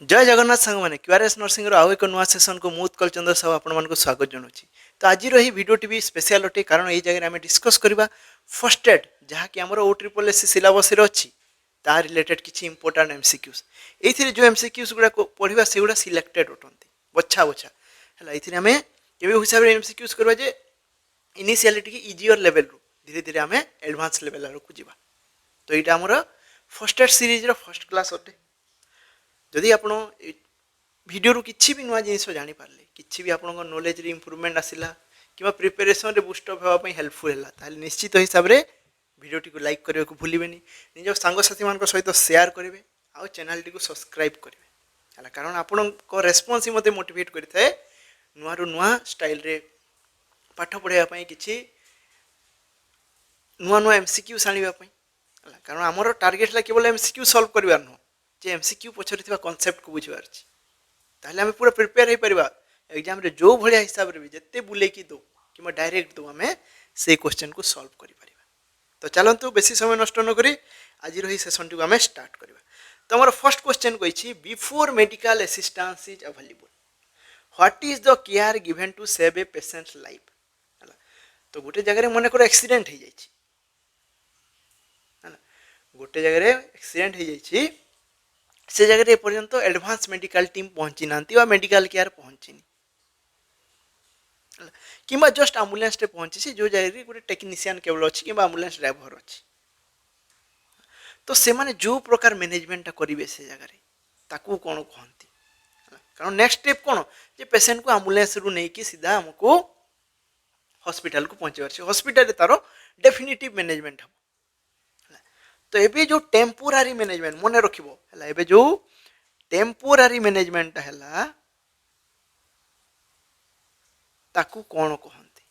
जय जगन्नाथ सांग मैंने क्यूआरएस नर्सिंग आउ एक नुआ सेसन को मुत कलचंद्र साहू आपण स्वागत जनाऊँगी। तो आज रही भिडियोटी भी स्पेशल अटे कारण ये जगह आम डिस्कस करवा फर्स्ट एड जहाँकि आम OSSC सिलेबस अच्छी ता रिलेटेड किसी इंपोर्टाट एमसीक्यूज ये जो एमसीक्यूज गुड़ा पढ़ा से गुड़ा सिलेक्टेड अटंती बछा बछा है ये हिसाब से एमसीक्यूज करवा जे इनिशियलिटी की इजियर लेवल रू धीरे धीरे आम एडवांस लेवल को जावा। तो यहाँ आमर first aid series first class अटे। जदि आप भिडियो किसी भी नुआ जिन जापारे कि भी आप नॉलेज इम्प्रूवमेंट आसला कि प्रिपेरेसन रे बूस्टअप होगापी हेल्पफुल है निश्चित हिसाब से भिडियोटी को लाइक करने को भूलें निज सांगसाथी मान सहित सेयार करेंगे आउ चैनल टी सब्सक्राइब करेंगे है कारण आपण रेस्पॉन्स ही मत मोटिवेट करें नुआ रु नुआ स्टाइल रे पाठ पढ़ाई कि नुआ नुआ एमसीक्यू आने कारण आमर टार्गेट है केवल एमसीक्यू सॉल्व करवार नुह जे एमसीक्यू पछरे कॉन्सेप्ट को बुझार ताहले आम पूरा प्रिपेयर हो पार एग्जाम रे जो भाया हिसाब से भी जिते बुले कि दो कि डायरेक्ट दो आम से क्वेश्चन को सॉल्व कर पार। तो चलतु बेसी समय नष्ट न करी आज रही सेशन टी आम स्टार्ट करवा। तो हमारा फर्स्ट क्वेश्चन कही before medical assistance is available what is the care given to save a patient life. तो गोटे जगह मन कर एक्सीडेंट हो जाए गोटे जगह एक्सीडेंट हो जाए से जगह एपर्यंत एडवांस मेडिकल टीम पहुंची ना मेडिकल केयर पहुंचनी कि जस्ट आम्बुलांस पहुंची जो जगह गोटे टेक्नीशियन केवल अच्छी कि आम्बुलांस ड्राइवर अच्छी तो से माने जो प्रकार मैनेजमेंट करेंगे से जगह कौन कहती कारण नेक्स्ट स्टेप कौन जे पेशेंट को आम्बुलांस रु नहीं कि सीधा हमको हॉस्पिटल को पहुंचे हॉस्पिटल तार डेफिनेटिव मैनेजमेंट हम। तो एबे जो टेम्पोरारी मैनेजमेंट मन रखिबो हला एबे जो टेम्पोरारी मैनेजमेंट हला ताकू कौन कहती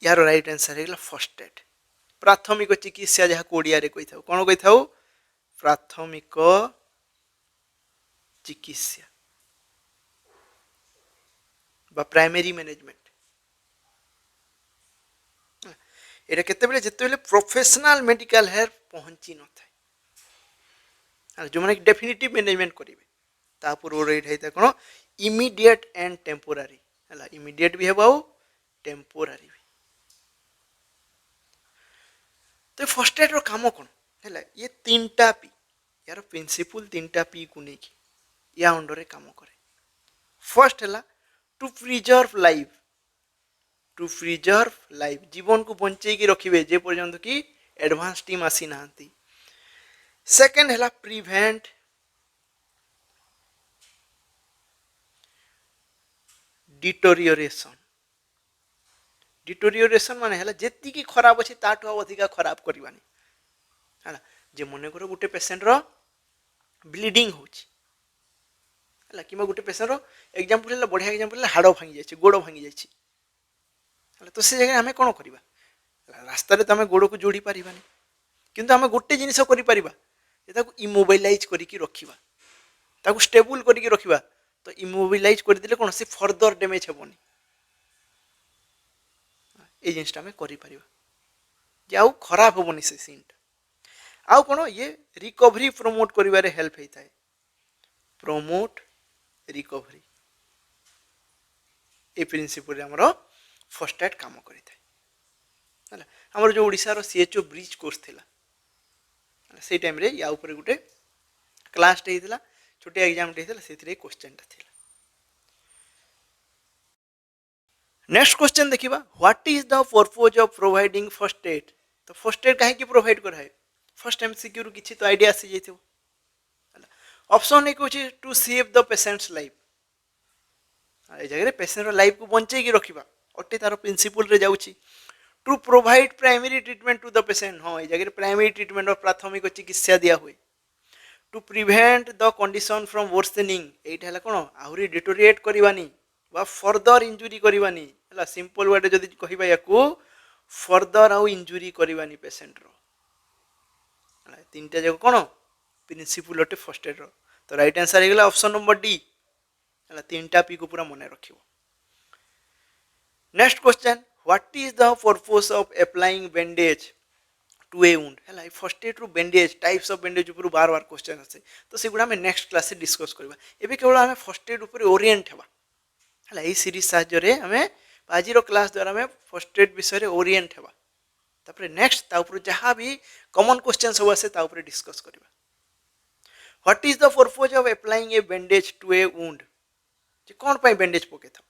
यार राइट आंसर है फर्स्ट एड प्राथमिक चिकित्सा जहाँ ओडिया रे कही था कौन कही था प्राथमिक चिकित्सा बा प्राइमरी मैनेजमेंट ये केते जिते प्रोफेशनल मेडिकल हेल्थ पहुंची न था जो मैंने डेफिनेटिव मैनेजमेंट करेंगे पूर्व ये कौन इमीडिएट एंड टेम्पोरारी है इमीडिएट भी है टेम्पोरारी भी। तो फर्स्ट एड काम कौन है ये तीन टा पी यार प्रिंसिपल तीन टा पी को लेकिन या अंडर काम करे। फर्स्ट है to preserve life to preserve life जीवन को बंचे रखिए जे पर्यंत कि एडवांस टीम आसी ना। सेकेंड है प्रिवेंट डिटोरियोरेशन डिटोरियोरेशन माने है जी खराब अच्छे ताठू अधिका खराब करवानी है जे मन कर गोटे पेसेंट रो ब्लीडिंग होची कि गोटे पेसेंट रो एग्जांपल है बढ़िया एग्जांपल हाड़ भांगी जाए गोड़ भांगी जाए तो से जगह आम कौन करवा रास्तार तो आम गोड़ को जोड़ी पारानी किंतु आम गोटे जिनिस कर इमोबिलाइज करके रखा स्टेबल करके रखा तो इमोबिलाइज करदे कौन से फर्दर डैमेज हेबनी ये जिनटा आम कर आउ खराब हेबनी से सीनटा आउ कौन ये रिकवरी प्रमोट कर हेल्प होता है प्रमोट रिकवरी ये प्रिंसिपल आमर फर्स्ट एड काम करें आमर जो ओडिशार CHO ब्रिज कोर्स थिला से टाइम रे या ऊपर गोटे क्लास टे होता छोटे एग्जाम टे होता से क्वेश्चन टा थिला। नेक्स्ट क्वेश्चन देखिबा what is the purpose of providing first aid. तो फर्स्ट एड काहे प्रोवाइड कराए फर्स्ट एमसीक्यू रु किछि तो आइडिया आसी जाइथिबो। ऑप्शन एक होछि to save the patient's life ए जगह पेशेंट लाइफ को बंचे रखा अटे तार प्रिंसिपल रे जाउछि। To provide primary treatment to the patient हाँ ये जगह प्राइमरी ट्रीटमेंट और प्राथमिक चिकित्सा दिया हुए। To prevent the condition from worsening एटा है कौन आहरी डिटोरिएट करवानी बा फर्दर इंजुरी करवानी है सिंपल वर्ड जदि कहबा याकू फर्दर आउ इंजुरी करवानी पेशेंट रो तीन टा जगह कौन प्रिंसिपल अटे फर्स्ट एड रो। तो राइट आंसर हो गला ऑप्शन नंबर डी है तीन टा पी को पूरा मन रखिबो। Next question what is the purpose of applying bandage to a wound है फर्स्ट एड रु बैंडेज टाइप्स ऑफ बैंडेज ऊपर बार बार क्वेश्चन आसे तो सेगुड़ा आम नेक्स्ट क्लास से डिस्कस करबा एबे केवल आम फर्स्ट एड ऊपर ओरिएंट हेबा है सीरीज साहाय्य आम आज क्लास द्वारा आम फर्स्ट एड विषय ओरिएंट हेबा तापर नेक्स्ट ता ऊपर जहाँ भी कॉमन क्वेश्चन सब आसे ता ऊपर डिस्कस करबा what is the purpose of applying a bandage to a wound जे कोन पई बैंडेज पके था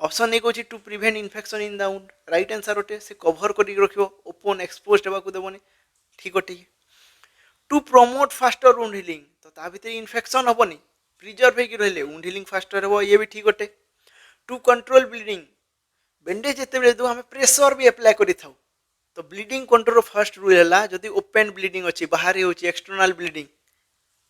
ऑप्शन ए कोची to prevent infection in the wound right answer ओटे से कवर करी रखियो ओपन एक्सपोज्ड हेबा को देबोनी ठीक ओटे to promote faster wound healing तो ता भीतर इन्फेक्शन हबनी प्रिजर्व हेकी रहले वुंड हीलिंग फास्टर हेबो ये भी ठीक ओटे टू कंट्रोल ब्लीडिंग बैंडेज जेते बेले दो हमें प्रेशर भी अप्लाई करि थाउ तो ब्लीडिंग कंट्रोल फर्स्ट रूल है जदि ओपन ब्लीडिंग अच्छी बाहर होची एक्सटर्नल ब्लीडिंग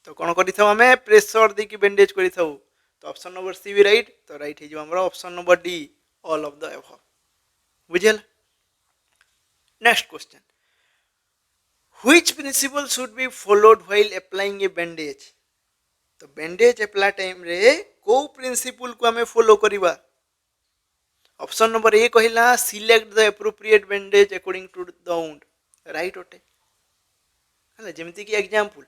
तो कौन करिथाउ हमें प्रेशर देकी बैंडेज करिथाउ तो ऑप्शन नंबर सी भी राइट तो राइट है हमरा option number D all of the above बुझल next question which principle should be followed while applying a bandage तो बैंडेज अप्लाई टाइम रे को प्रिंसिपल को हमें फॉलो करिबा ऑप्शन नंबर ए कहला select the appropriate bandage according to the wound right ओटे हला जेमति की एग्जांपल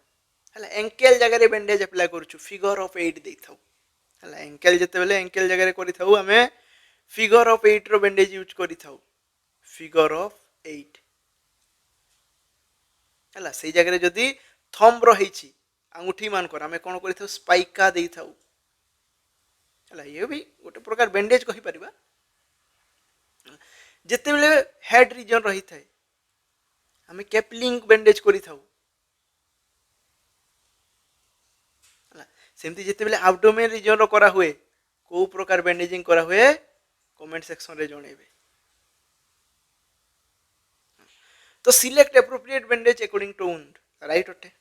हला एंकल जगह रे बैंडेज अप्लाई करछु फिगर ऑफ 8 देथाउ हला एंकल जते बेले एंकल जगह रे करिथाउ हमें फिगर ऑफ 8 रो बैंडेज यूज करिथाउ फिगर ऑफ 8 हला से जगह रे जदी थंब रहिछि अंगूठी मान कर हमें कोन करिथाउ स्पाइका देथाउ हला ये भी गोटे प्रकार बैंडेज कहि परिबा जिते बेले हेड रीजन रही थाए हमें कैपलिंग बैंडेज करि थाउ सेमती जिते बेले एब्डोमेन रीजन रो करा हुए को प्रकार बैंडेजिंग करा हुए कमेंट सेक्शन रे जणेबे तो select appropriate bandage according to wound right ओटे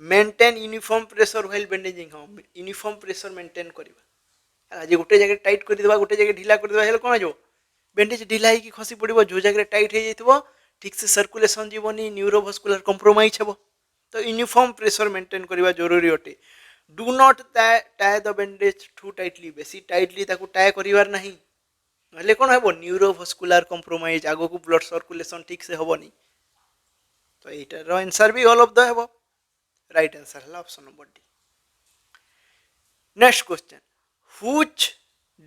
maintain uniform pressure while bandaging हम यूनिफॉर्म प्रेशर मेंटेन करबा आज गोटे जगह टाइट कर देबा गोटे जगह ढीला कर देबा हेले कोन जो बैंडेज ढीला ही खसी पड़ो जो जगह टाइट हो जाइए ठीक से सर्कुलेशन जीवनी न्यूरोभास्कुलर कंप्रोमाइज हे तो यूनिफॉर्म प्रेशर मेंटेन करवा जरूरी अटे do not tie the bandage too tightly बेसी टाइटली ताकू टाए करिवार नहीं नले कोन हेबो न्यूरोभास्कुलर कंप्रोमाइज आगो को ब्लड सर्कुलेशन ठीक से हेबनी तो एटार आंसर भी ऑल ऑफ द हेबो राइट आंसर है option number D next question which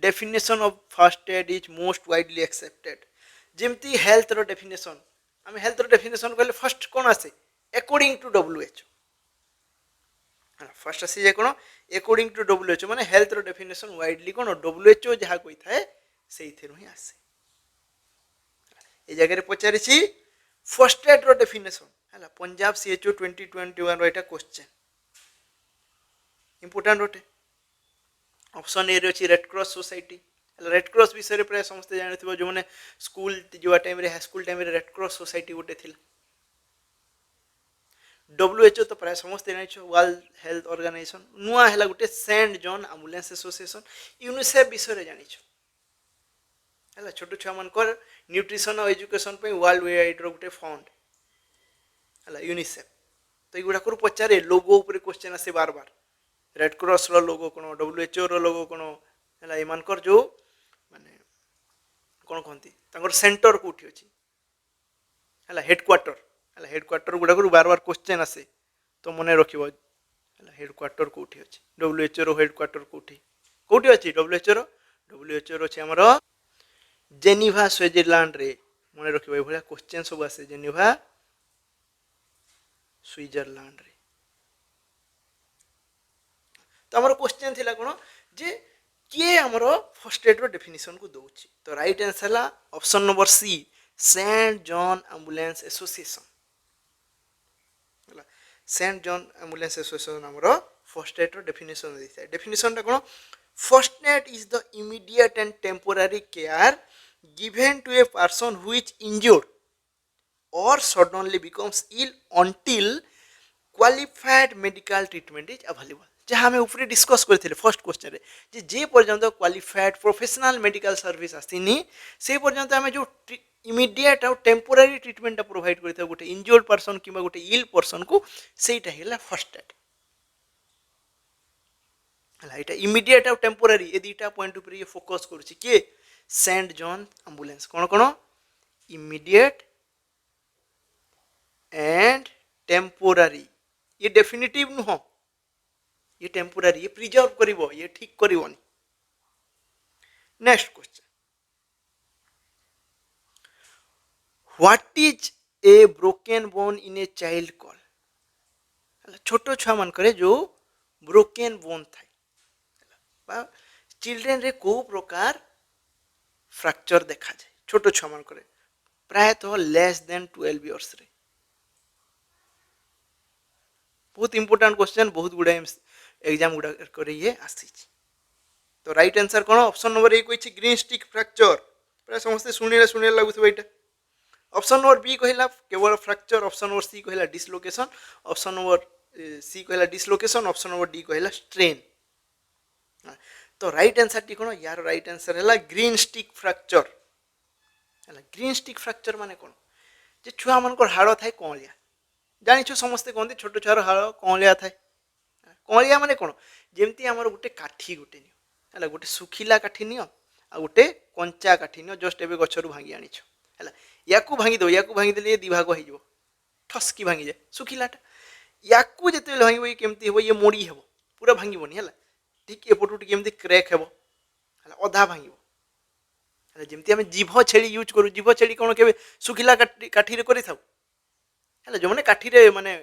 definition of first aid is most widely accepted जेमती हेल्थ रो डेफिनेशन आम हेल्थ रो डेफिनेशन कहले फर्स्ट कौन आसे अकॉर्डिंग टू WHO फर्स्ट आसी जाए कौन अकॉर्डिंग टू WHO माने हेल्थ रो डेफिनेशन वाइडली कौन WHO जहाँ कोई थाए से ही आसे ए जगह रे पचारि छी फर्स्ट एड रो डेफिनेशन हला Punjab CHO 2021 row Etah question important Rote option A रे अछि red cross society red cross विषय प्राय समस्त जानथिबो जो माने स्कूल जो टाइम रे हाई स्कूल टाइम रे रेड क्रॉस सोसाइटी गोटे थिला WHO तो प्राय समस्त जानिछो वर्ल्ड हेल्थ ऑर्गेनाइजेशन नुआ हैला गोटे Saint John Ambulance Association UNICEF विषय रे जानिछो हैला छोटो छुआ मन कर न्यूट्रिशन और एजुकेशन पे वर्ल्ड वाइड रो गोटे फंड हैला यूनिसेफ तो एगुडा को पचारे लोगो ऊपर क्वेश्चन आसे बार बार रेड क्रॉस रो लोगो कोन WHO रो लोगो कोन हैला एमान कर जो माने कोन कहंती तांकर सेंटर कोठी अछि हैला हेडक्वार्टर गुडा को बार बार क्वेश्चन आसे तो मने रखिबो हैला हेडक्वार्टर कोठी अछि WHO रो हेडक्वार्टर कोठी अछि WHO रो छै हमर जेनेवा स्विट्जरलैंड रे मने रखिबो ए भलिया क्वेश्चन सब आसे जेनेवा स्विट्जरलैंड रे तो हमर क्वेश्चन थिला कोन जे किए हमर फर्स्ट एड रो डेफिनेशन को दोछि तो राइट आंसर ला option number C Saint John Ambulance Association Saint John Ambulance Association हमर फर्स्ट एड रो डेफिनेशन दिस डेफिनेशन ता कोन first aid is the immediate and temporary care given to a person who is injured और suddenly becomes ill until qualified medical treatment is available जहाँ हमें ऊपर discuss करते first question रे जे पर्यंत क्वालिफाइड प्रोफेशनल मेडिकल सर्विस आसनी से पर्यंत आम जो इमीडिएट और टेम्पोरारी ट्रीटमेंट प्रोवाइड करते गोटे इंज्योर्ड पर्सन कि गोटे इल पर्सन को सेटा है फर्स्ट एड है इमीडिएट और टेम्पोरारी ये दुटा पॉइंट ऊपर ये फोकस करुच्ची किए सेंट जॉन एम्बुलेंस कौन कौन इमीडिएट एंड टेम्पोरारी। ये डेफिनेटिव नुह, ये टेम्पोरारी, ये प्रिजर्व करिवो, ये ठीक करिवोनी। Next question, what is a broken bone in a child call. छोट छुआ मान जो ब्रोकेन बोन थाए चिल्ड्रेन रे को प्रकार फ्रैक्चर देखा जाए छोट छुआ मान प्रायतः लेस देन 12 इयर्स रे। बहुत इंपोर्टेंट क्वेश्चन, बहुत गुड़ा एग्जाम गुड़ा ये आसी। तो राइट आंसर कौन, ऑप्शन नंबर ए कही ग्रीन स्टिक फ्रैक्चर। प्राय समस्त शुणिले लगुव यहाँ। ऑप्शन नंबर बी कहला केवल फ्रैक्चर, ऑप्शन नंबर सी कहला डिसलोकेशन, ऑप्शन नंबर सी कहला डिसलोकेशन, ऑप्शन नंबर डी कहला स्ट्रेन। तो राइट आंसर टी कौन, यार राइट आंसर है green stick fracture. Green stick fracture माने कौन, जे छुआ मान हाड़ थाए कौलिया, जानिछ समस्ते कहते छोट छुआर हाड़ कौलिया थाए। कौलिया माने कौन, जमती आमर गोटे काठी गोटे नियो है, गोटे सुखिला काठी नियो आ गोटे कंचा काठी नियो, जस्ट एबे गछरु भांगी आनिछ है, याकू भांगी दो, याकू भांगी देले दी भाग हो ठसकी भांगी जाए सुखिलाटा। याकू जिते भांग ये केमती हे, ये मोड़ी हे, पूरा भांगबनी है, ठीक एपटू टी क्रेक हे, अधा भांग जमी आम जीभ छेड़ी यूज करूँ। जीभ छेड़ी कौन के सुखिला काठी कर जो मैंने काठी माने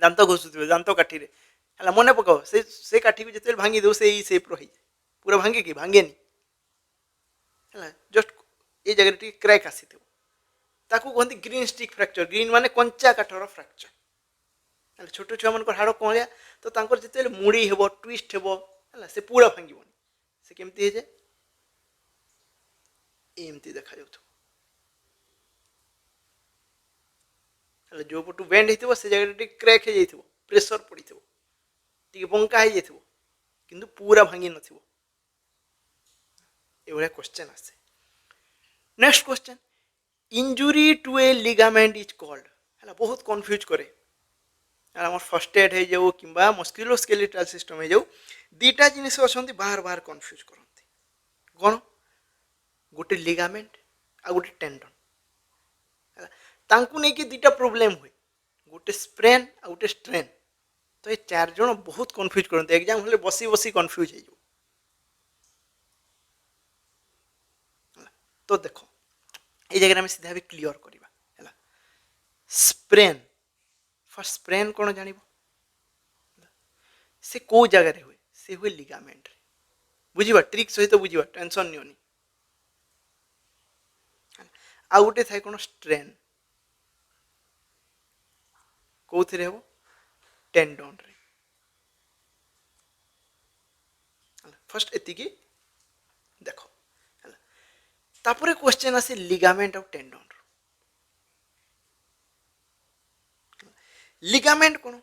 दांत घोषुवे दांत काठी है मन पकाओ से काठी को जिते भांगी दो से सेप रही जाए, पूरा भांगे कि भांगेनी है, जस्ट ये जगह टी क्रैक आसी ताकू कहते ग्रीन स्टिक फ्रैक्चर। ग्रीन माने कंचा काठर फ्रैक्चर। छोट छुआ मान हाड़ कौलिया तो जिते मुड़ी हे ट्विस्ट हे से पूरा भांगबनी, से केमती जाए एमती देखा जाऊ। जो पटू बेंड हो से जगह क्रैक हो प्रेसर पड़ी टी बंका हो किंतु पूरा भांगी न ये क्वेश्चन आसे। Next question, injury to a ligament is called है, बहुत कन्फ्यूज करे आम फर्स्ट एड हो जाऊ कि मस्कुलोस्केलेटल सिस्टम हो जाऊ, दीटा जिनिस अच्छा बार बार कन्फ्यूज करते कौन, गोटे लिगामेंट आ गोटे टेंडन तांकु नहीं कि दीटा प्रोब्लेम हुए, गोटे स्प्रेन आ गोटे स्ट्रेन। तो ये चार जन बहुत कन्फ्यूज करते, एग्जाम हले बसी बसी कन्फ्यूज हो। तो देखो ये जगह में सीधा भी क्लियर करवा है, स्प्रेन फर्स्ट स्प्रेन कौन जान से को जगह हुए, से हुए लिगामेंट रे, बुझा ट्रिक सहित तो बुझा टेंशन नियोनी। आ गोटे थाए कौन स्ट्रेन कौन हम टेंडन रे। फर्स्ट एति देखो तापर क्वेश्चन आसे लिगामेंट और टेंडन। लिगामेंट कौन,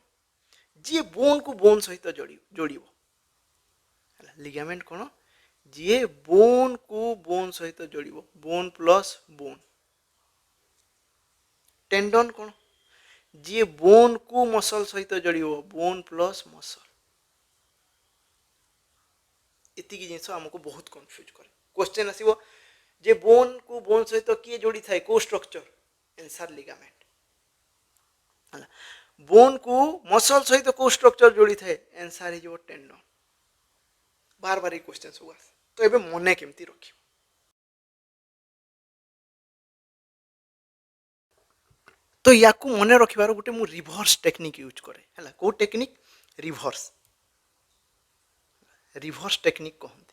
जी बोन को बोन सहित जोड़, लिगामेंट कौन, जी बोन को बोन सहित जोड़, बोन प्लस बोन। टेंडन कौन, जी बोन को मसल सहित जोड़, बोन प्लस मसल। इतनी जिन आमको बहुत कन्फ्यूज करे। क्वेश्चन आसो जे बोन को बोन सहित किए जोड़ी थाए को स्ट्रक्चर, आंसर लिगामेंट। बोन को मसल सहित को स्ट्रक्चर जोड़ी थाए, आंसर हो टेंडन। बार बार ये क्वेश्चन सब तो ये मन केमती रख। तो या मन रखार गोटे मु रिभर्स टेक्निक यूज करे है, कौ टेक्निक रिभर्स, रिभर्स टेक्निक कहते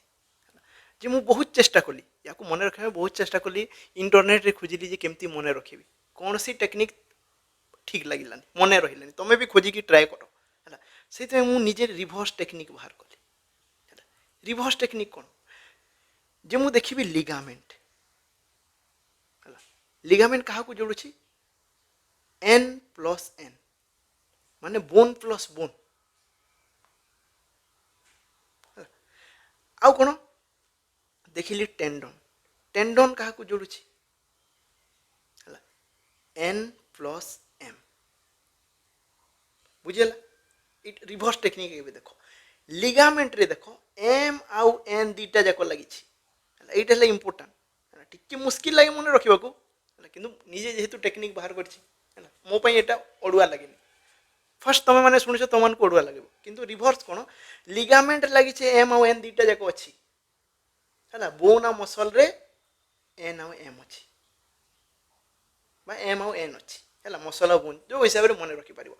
जे मु बहुत चेष्टा कली या मन रखा बहुत चेष्टा कली, इंटरनेट रे खोजिली जे केमती मन रखी कौन सी टेक्निक ठीक लगे मन रही, तुम्हें भी खोजिकी ट्राए कर है, से मुझे रिभर्स टेक्निक बाहर कली। रिभर्स टेक्निक कौन, जे मु देखी लिगामेंट है, लिगामेंट क्या जोड़ुची एन प्लस एन माने बोन प्लस बोन। आउ कौन देखिली टेंडन, टेंडन क्या जोड़ुची एन प्लस एम। बुझेला रिभर्स टेक्निक ये देखो लिगामेंट रे देखो एम आउ एन दीटा जाक लगी ये इम्पोर्टाट टी मुस्किल लगे मन रखा कि निजे जेहेतु टेक्निक बाहर कर ହେଲା ମୋ ପାଇଁ ଏଇଟା ଅଡ଼ୁଆ ଲାଗେନି। ଫାର୍ଷ୍ଟ ତୁମେ ମାନେ ଶୁଣିଛ ତୁମମାନଙ୍କୁ ଅଡ଼ୁଆ ଲାଗିବ, କିନ୍ତୁ ରିଭର୍ସ କ'ଣ ଲିଗାମେଣ୍ଟ ଲାଗିଛି ଏମ୍ ଆଉ ଏନ୍ ଦୁଇଟା ଯାକ ଅଛି ହେଲା। ବୋନ୍ ଆଉ ମସଲ୍ରେ ଏନ୍ ଆଉ ଏମ୍ ଅଛି ବା ଏମ୍ ଆଉ ଏନ୍ ଅଛି ହେଲା, ମସଲ୍ ଆଉ ବୋନ୍ ଯେଉଁ ହିସାବରେ ମନେ ରଖିପାରିବ।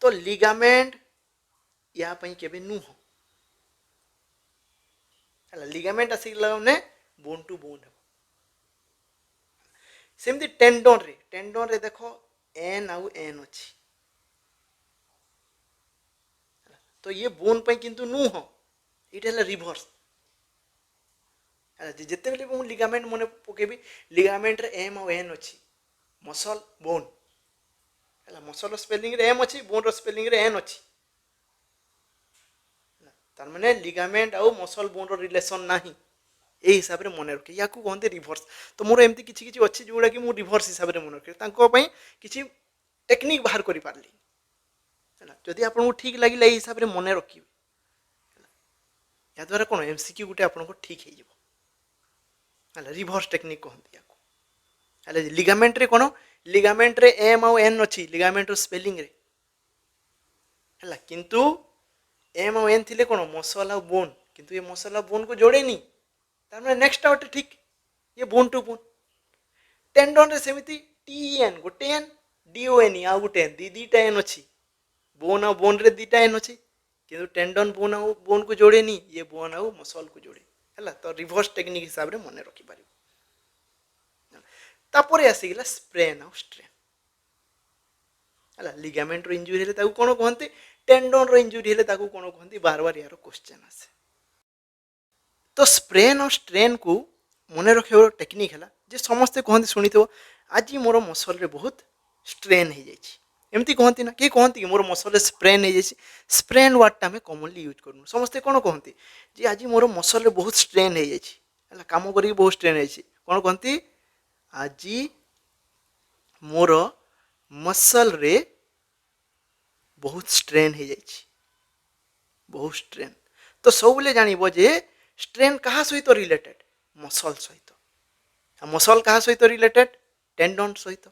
ତ ଲିଗାମେଣ୍ଟ ୟା ପାଇଁ କେବେ ନୁହଁ ହେଲା। ଲିଗାମେଣ୍ଟ ଆସିଗଲା ମାନେ ବୋନ୍ ଟୁ ବୋନ୍ ହେବ। ସେମିତି ଟେଣ୍ଡନରେ ଦେଖ ଏନ୍ ଆଉ ଏନ୍ ଅଛି, ତ ଇଏ ବୋନ୍ ପାଇଁ କିନ୍ତୁ ନୁହଁ, ଏଇଟା ହେଲା ରିଭର୍ସ ହେଲା। ଯେତେବେଳେ ମୁଁ ଲିଗାମେଣ୍ଟ ମନେ ପକେଇବି, ଲିଗାମେଣ୍ଟରେ ଏମ୍ ଆଉ ଏନ୍ ଅଛି, ମସଲ୍ ବୋନ୍ ହେଲା। ମସଲ୍ର ସ୍ପେଲିଂରେ ଏମ୍ ଅଛି, ବୋନ୍ର ସ୍ପେଲିଂରେ ଏନ୍ ଅଛି, ତାର ମାନେ ଲିଗାମେଣ୍ଟ ଆଉ ମସଲ୍ ବୋନ୍ର ରିଲେସନ୍ ନାହିଁ। এই হিসাବରେ ମନେ ରଖେ, ୟାକୁ କହନ୍ତି ରିଭର୍ସ। ତ ମୋର ଏମିତି କିଛି କିଛି ଅଛି ଯେଉଁଗୁଡ଼ାକି ମୁଁ ରିଭର୍ସ ହିସାବରେ ମନେ ରଖେ, ତାଙ୍କ ପାଇଁ କିଛି ଟେକ୍ନିକ୍ ବାହାର କରିପାରିଲି ହେଲା। ଯଦି ଆପଣଙ୍କୁ ଠିକ୍ ଲାଗିଲା ଏଇ ହିସାବରେ ମନେ ରଖିବେ, ଏହାଦ୍ୱାରା କ'ଣ MCQ ଗୋଟେ ଆପଣଙ୍କୁ ଠିକ୍ ହେଇଯିବ ହେଲା। ରିଭର୍ସ ଟେକ୍ନିକ୍ କହନ୍ତି ୟାକୁ ହେଲା। ଲିଗାମେଣ୍ଟରେ କ'ଣ, ଲିଗାମେଣ୍ଟରେ ଏମ୍ ଆଉ ଏନ୍ ଅଛି ଲିଗାମେଣ୍ଟର ସ୍ପେଲିଂରେ ହେଲା, କିନ୍ତୁ ଏମ୍ ଆଉ ଏନ୍ ଥିଲେ କ'ଣ ମସଲ୍ ଆଉ ବୋନ୍, କିନ୍ତୁ ଏ ମସଲ୍ ଆଉ ବୋନ୍କୁ ଯୋଡ଼େନି, ତାର ମାନେ ନେକ୍ସଟ ଗୋଟେ ଠିକ୍, ଇଏ ବୋନ୍ ଟୁ ବୋନ୍। ଟେଣ୍ଡନରେ ସେମିତି TEN ଗୋଟେ ଏନ୍, DON ଆଉ ଗୋଟେ ଏନ୍, ଦୁଇଟା ଏନ୍ ଅଛି, ବୋନ୍ ଆଉ ବୋନ୍ରେ ଦୁଇଟା ଏନ୍ ଅଛି, କିନ୍ତୁ ଟେଣ୍ଡନ ବୋନ୍ ଆଉ ବୋନ୍କୁ ଯୋଡ଼େନି, ଇଏ ବୋନ୍ ଆଉ ମସଲ୍କୁ ଯୋଡ଼େ ହେଲା। ତ ରିଭର୍ସ ଟେକ୍ନିକ୍ ହିସାବରେ ମନେ ରଖିପାରିବ। ତାପରେ ଆସିଗଲା ସ୍ପ୍ରେନ୍ ଆଉ ଷ୍ଟ୍ରେନ୍ ହେଲା। ଲିଗାମେଣ୍ଟର ଇଞ୍ଜୁରି ହେଲେ ତାକୁ କ'ଣ କୁହନ୍ତି, ଟେଣ୍ଡନର ଇଞ୍ଜୁରି ହେଲେ ତାକୁ କ'ଣ କୁହନ୍ତି, ବାର ୟାର କ୍ୱେଶ୍ଚନ୍ ଆସେ। ତ ସ୍ପ୍ରେନ୍ ଆଉ ଷ୍ଟ୍ରେନ୍କୁ ମନେ ରଖିବାର ଟେକ୍ନିକ୍ ହେଲା ଯେ ସମସ୍ତେ କହନ୍ତି ଶୁଣିଥିବ, ଆଜି ମୋର ମସଲ୍ରେ ବହୁତ ଷ୍ଟ୍ରେନ୍ ହେଇଯାଇଛି, ଏମିତି କହନ୍ତି ନା, କିଏ କହନ୍ତି କି ମୋର ମସଲ୍ରେ ସ୍ପ୍ରେନ୍ ହେଇଯାଇଛି। ସ୍ପ୍ରେନ୍ ୱାର୍ଡ଼ଟା ଆମେ କମନଲି ୟୁଜ୍ କରୁନୁ। ସମସ୍ତେ କ'ଣ କହନ୍ତି ଯେ ଆଜି ମୋର ମସଲ୍ରେ ବହୁତ ଷ୍ଟ୍ରେନ୍ ହେଇଯାଇଛି ହେଲା, କାମ କରିକି ବହୁତ ଷ୍ଟ୍ରେନ୍ ହେଇଛି, କ'ଣ କହନ୍ତି, ଆଜି ମୋର ମସଲ୍ରେ ବହୁତ ଷ୍ଟ୍ରେନ୍ ହେଇଯାଇଛି, ବହୁତ ଷ୍ଟ୍ରେନ୍। ତ ସବୁବେଳେ ଜାଣିବ ଯେ ଷ୍ଟ୍ରେନ୍ କାହା ସହିତ ରିଲେଟେଡ୍, ମସଲ୍ ସହିତ। ମସଲ୍ କାହା ସହିତ ରିଲେଟେଡ୍, ଟେଣ୍ଡନ୍ ସହିତ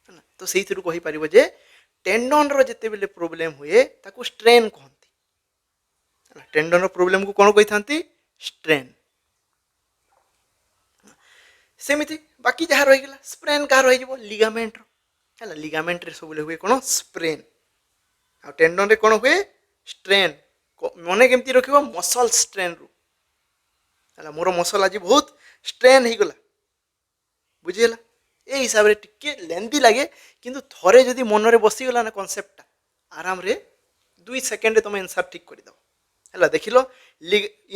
ହେଲା। ତ ସେଇଥିରୁ କହିପାରିବ ଯେ ଟେଣ୍ଡନର ଯେତେବେଳେ ପ୍ରୋବ୍ଲେମ୍ ହୁଏ ତାକୁ ଷ୍ଟ୍ରେନ୍ କହନ୍ତି ହେଲା। ଟେଣ୍ଡନର ପ୍ରୋବ୍ଲେମକୁ କ'ଣ କହିଥାନ୍ତି, ଷ୍ଟ୍ରେନ୍। ସେମିତି ବାକି ଯାହା ରହିଗଲା ସ୍ପ୍ରେନ୍ କାହାର ରହିଯିବ, ଲିଗାମେଣ୍ଟର ହେଲା। ଲିଗାମେଣ୍ଟରେ ସବୁବେଳେ ହୁଏ କ'ଣ, ସ୍ପ୍ରେନ୍, ଆଉ ଟେଣ୍ଡନରେ କ'ଣ ହୁଏ, ଷ୍ଟ୍ରେନ୍। ମନେ କେମିତି ରଖିବ, ମସଲ୍ ଷ୍ଟ୍ରେନ୍ରୁ ହେଲା। ମୋର ମସଲ୍ ଆଜି ବହୁତ ଷ୍ଟ୍ରେନ୍ ହେଇଗଲା, ବୁଝିହେଲା। ଏ ହିସାବରେ ଟିକେ ଲେନ୍ଦି ଲାଗେ, କିନ୍ତୁ ଥରେ ଯଦି ମନରେ ବସିଗଲା ନା କନସେପ୍ଟଟା, ଆରାମରେ 2 ସେକେଣ୍ଡରେ ତୁମେ ଆନ୍ସର୍ ଠିକ୍ କରିଦେବ ହେଲା। ଦେଖିଲ,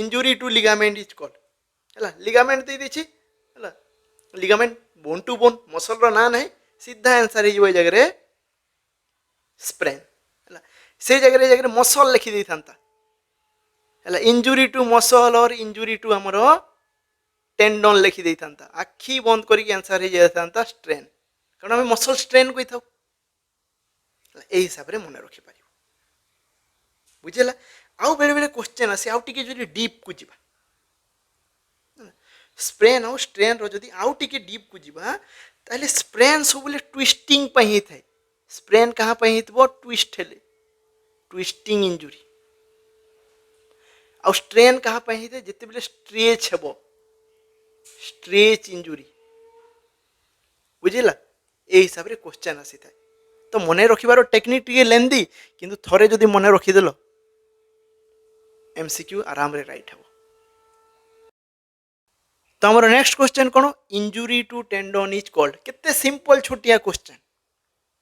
injury to ligament is called ହେଲା। ଲିଗାମେଣ୍ଟ ଦେଇଦେଇଛି ହେଲା, ଲିଗାମେଣ୍ଟ ବୋନ୍ ଟୁ ବୋନ୍, ମସଲ୍ର ନାଁ ନାହିଁ, ସିଧା ଆନ୍ସର୍ ହେଇଯିବ ଏ ଜାଗାରେ ସ୍ପ୍ରେନ୍ ହେଲା। ସେ ଜାଗାରେ ମସଲ୍ ଲେଖିଦେଇଥାନ୍ତା ହେଲା, ଇଞ୍ଜୁରି ଟୁ ମସଲ୍ ଅର୍ ଇଞ୍ଜୁରି ଟୁ ଆମର ଟେଣ୍ଡନ୍ ଲେଖିଦେଇଥାନ୍ତା, ଆଖି ବନ୍ଦ କରିକି ଆନ୍ସର୍ ହେଇଯାଇଥାନ୍ତା ଷ୍ଟ୍ରେନ୍, କାରଣ ଆମେ ମସଲ୍ ଷ୍ଟ୍ରେନ୍ କହିଥାଉ ହେଲା। এই ହିସାବରେ ମନେ ରଖିପାରିବ, ବୁଝିଲା। ଆଉ ବେଳେବେଳେ କ୍ୱେଶ୍ଚନ୍ ଆସେ, ଆଉ ଟିକେ ଯଦି ଡିପ୍କୁ ଯିବା, ସ୍ପ୍ରେନ୍ ଆଉ ଷ୍ଟ୍ରେନ୍ର ଯଦି ଆଉ ଟିକେ ଡିପ୍କୁ ଯିବା, ତାହେଲେ ସ୍ପ୍ରେନ୍ ସବୁବେଳେ ଟ୍ୱିଷ୍ଟିଂ ପାଇଁ ହେଇଥାଏ। ସ୍ପ୍ରେନ୍ କାହା ପାଇଁ ହେଇଥିବ, ଟ୍ୱିଷ୍ଟ ହେଲେ, ଟ୍ୱିଷ୍ଟିଂ ଇଞ୍ଜୁରି। ଆଉ ଷ୍ଟ୍ରେନ୍ କାହା ପାଇଁ ହେଇଥାଏ, ଯେତେବେଳେ ଷ୍ଟ୍ରେଚ୍ ହେବ, ଷ୍ଟ୍ରେଚ୍ ଇଞ୍ଜୁରି, ବୁଝିଲା। এই ହିସାବରେ କ୍ୱେଶ୍ଚନ୍ ଆସିଥାଏ। ତ ମନେ ରଖିବାର ଟେକ୍ନିକ୍ ଟିକେ ଲେନ୍ଦି, କିନ୍ତୁ ଥରେ ଯଦି ମନେ ରଖିଦେଲ MCQ ଆରାମରେ ରାଇଟ୍ ହେବ। ତ ଆମର ନେକ୍ସଟ କ୍ୱେଶ୍ଚନ୍ କ'ଣ, injury two tendon is called. କେତେ ସିମ୍ପଲ୍ ଛୋଟିଆ କ୍ୱେଶ୍ଚନ୍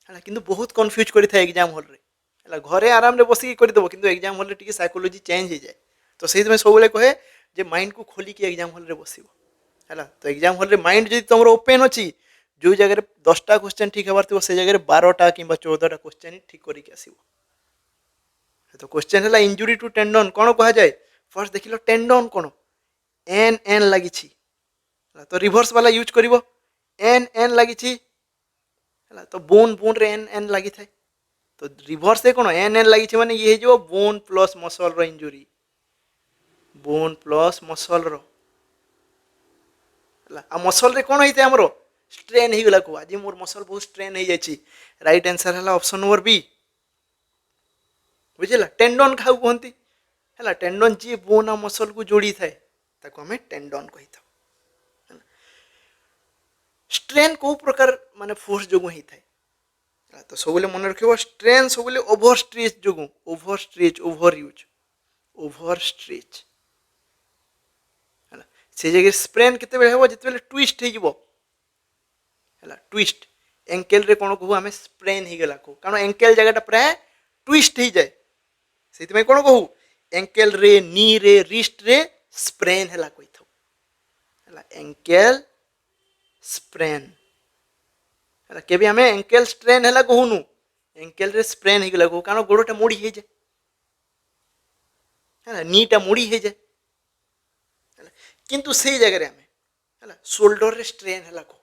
ହେଲା, କିନ୍ତୁ ବହୁତ କନଫ୍ୟୁଜ୍ କରିଥାଏ ଏକ୍ଜାମ୍ ହଲ୍ରେ ହେଲା। ଘରେ ଆରାମରେ ବସିକି କରିଦେବ, କିନ୍ତୁ ଏକ୍ଜାମ୍ ହଲ୍ରେ ଟିକେ ସାଇକୋଲୋଜି ଚେଞ୍ଜ ହେଇଯାଏ। ତ ସେଇଥିପାଇଁ ସବୁବେଳେ କହେ ଯେ ମାଇଣ୍ଡକୁ ଖୋଲିକି ଏକ୍ଜାମ୍ ହଲ୍ରେ ବସିବ ହେଲା। ତ ଏକ୍ଜାମ୍ ହଲ୍ରେ ମାଇଣ୍ଡ ଯଦି ତୁମର ଓପେନ୍ ଅଛି, ଯେଉଁ ଜାଗାରେ 10ଟା କ୍ୱେଶ୍ଚନ୍ ଠିକ୍ ହେବାର ଥିବ, ସେ ଜାଗାରେ 12ଟା କିମ୍ବା 14ଟା କ୍ୱେଶ୍ଚନ୍ ଠିକ୍ କରିକି ଆସିବ। ତ କ୍ୱେଶ୍ଚନ୍ ହେଲା ଇଞ୍ଜୁରି ଟୁ ଟେଣ୍ଡନ୍ କ'ଣ କୁହାଯାଏ। ଫାର୍ଷ୍ଟ ଦେଖିଲ ଟେଣ୍ଡନ୍ କ'ଣ, ଏନ୍ ଏନ୍ ଲାଗିଛି ହେଲା, ତ ରିଭର୍ସ ବାଲା ୟୁଜ୍ କରିବ, ଏନ୍ ଏନ୍ ଲାଗିଛି ହେଲା। ତ ବୋନ୍ ବୋନ୍ରେ ଏନ୍ ଏନ୍ ଲାଗିଥାଏ, ତ ରିଭର୍ସରେ କ'ଣ ଏନ୍ ଏନ୍ ଲାଗିଛି ମାନେ ଇଏ ହେଇଯିବ ବୋନ୍ ପ୍ଲସ୍ ମସଲ୍ର ଇଞ୍ଜୁରି, ବୋନ୍ ପ୍ଲସ୍ ମସଲ୍ର ହେଲା। ଆଉ ମସଲ୍ରେ କ'ଣ ହେଇଥାଏ ଆମର, स्ट्रेन हो गला को आज मोर मसल बहुत स्ट्रेन हो जाए राइट आंसर है ऑप्शन नंबर बी बुझेगा टेंडन क्या कहती है टेंडन जी बोन आ मसल को जोड़ी थाए ताको हमें टेंडन कही था स्ट्रेन को प्रकार माने फोर्स जो ही थाए तो सब मन रख स्ट्रेन सब ओभर स्ट्रेच जो over stretch over use over stretch से जगह स्प्रेन केते बेले हो जिते बेले ट्विस्ट हो ट्विस्ट एंकल रे कौन कहू आम स्प्रेन हो गला को कारण एंकल जगह प्राय ट्विस्ट हो जाए से कौन कहू एंकल रे नी रे रिस्ट रे स्प्रेन है कही था एंकल स्प्रेन केबे आम एंकल स्ट्रेन है कहूनु एंकल रे स्प्रेन हो गला कहू कारण गोड़टा मोड़ी हो जाए है नीटा मोड़ी हो जाए किंतु से जगह आम है शोल्डर रे स्ट्रेन है को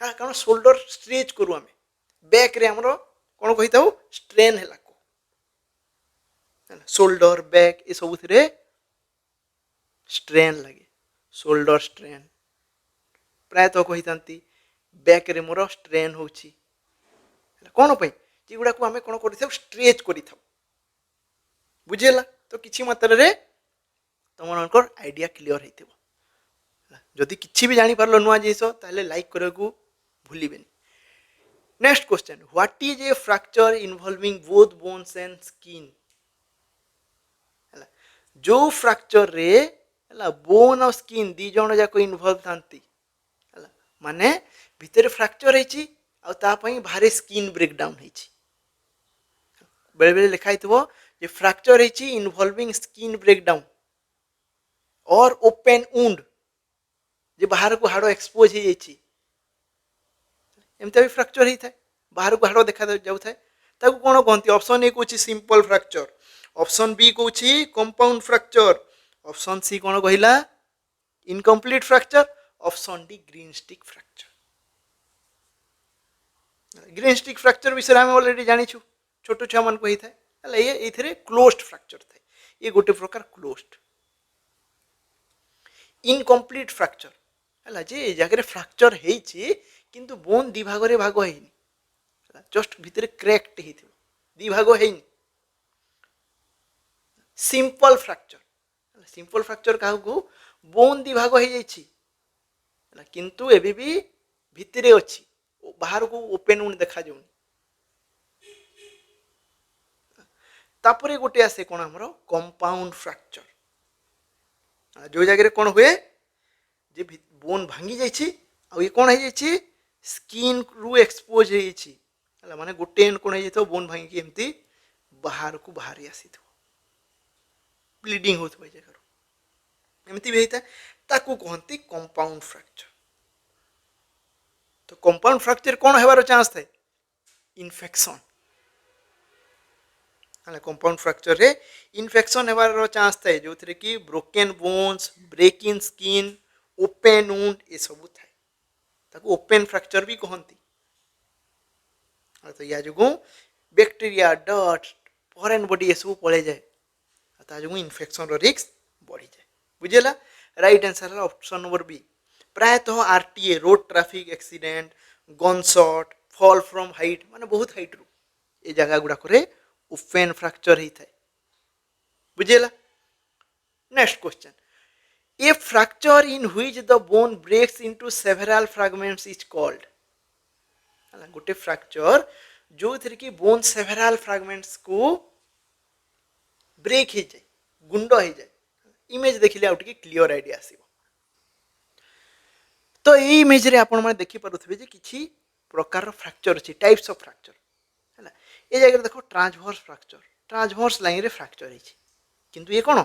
कारण शोल्डर स्ट्रेच करू आम बैक रे हमरो कौन कही था स्ट्रेन है को शोल्डर बैक ये सब स्ट्रेन लगे शोल्डर स्ट्रेन प्रायतः कही था बैक रे मोर स्ट्रेन हो कौन जेगुड़ा को आम कौन कर स्ट्रेच कर बुझेगा तो किसी मात्रा रे तुम आइडिया क्लियर हो जदि किसी भी जापर नुआ जिस लाइक करने को भूलें next question what is A fracture involving both bones and skin जो फ्रैक्चर रे बोन और स्किन दी जन जाक इनवल्व था माने भितर फ्रैक्चर होती भारी स्किन ब्रेकडाउन बेले बेले लिखाई जे फ्रैक्चर होती इनवॉल्विंग स्किन ब्रेकडाउन और ओपन वुंड जे बाहर को हाड़ एक्सपोज हो जाए एमती भी फ्रैक्चर होता है बाहर को हाड़ देखा जाऊ थाए कौन कहते ऑप्शन ए कौन सिंपल फ्रैक्चर ऑप्शन बी कौन कंपाउंड फ्रैक्चर ऑप्शन सी कौन कहला incomplete fracture option D green stick fracture green stick fracture विषय में ऑलरेडी जानिछु छोट छुआ मन को होता है ये क्लोज्ड फ्रैक्चर थाए ये गोटे प्रकार क्लोज्ड इनकम्प्लीट फ्रैक्चर है जे जगह फ्रैक्चर होती किंतु बोन दी भाग रे भाग है जस्ट भितर क्रैक्ट हो दी भाग है सिंपल फ्रैक्चर क्या बोन दी भाग हो जाए किंतु एबे भी भितरे अच्छी बाहर को ओपन वुंड देखा जाऊनी तापरे गोटे आसे कौन आमर कंपाउंड फ्रैक्चर जो जगह कौन हुए जे बोन भांगी जाए कौन है स्किन रु एक्सपोज है माने गोटे एंड कौन हो बोन भांगी एमती बाहर को बाहरी आसी ब्लीडिंग होता है जगह एमती भी होता है ताकू कहती कंपाउंड फ्रैक्चर तो कंपाउंड फ्रैक्चर कौन होबार चांस थाए इन्फेक्शन है कंपाउंड फ्रैक्चर रे इन्फेक्शन होबार चांस थाए जो थे कि broken bones break in skin open wound ये सब थाए ताकू ओपन फ्रैक्चर भी कहती तो या जो बैक्टीरिया डस्ट फॉरेन बॉडी ये सब पड़े जाए जो इन्फेक्शन रिस्क बढ़ी जाए बुझेगा राइट आंसर है ऑप्शन नंबर बी प्रायतः RTA road traffic accident gunshot fall from height माने बहुत हाइट रू ये जगह गुड़ाक ओपन फ्रैक्चर होता है बुझेगा next question a fracture in which the bone breaks into several fragments is called गोटे फ्रैक्चर जो थे कि बोन सेवरल फ्रैगमेंट्स को ब्रेक हो जाए गुंड हो जाए इमेज देखिले आउ टिके क्लियर आइडिया आसीबो तो ये इमेज रे आपण माने देखि पारुथबे जे किछि प्रकार फ्रैक्चर अछि टाइप्स ऑफ फ्रैक्चर हैला ए जगह देखो ट्रांसवर्स लाइन रे फ्रैक्चर अछि किंतु ये कोन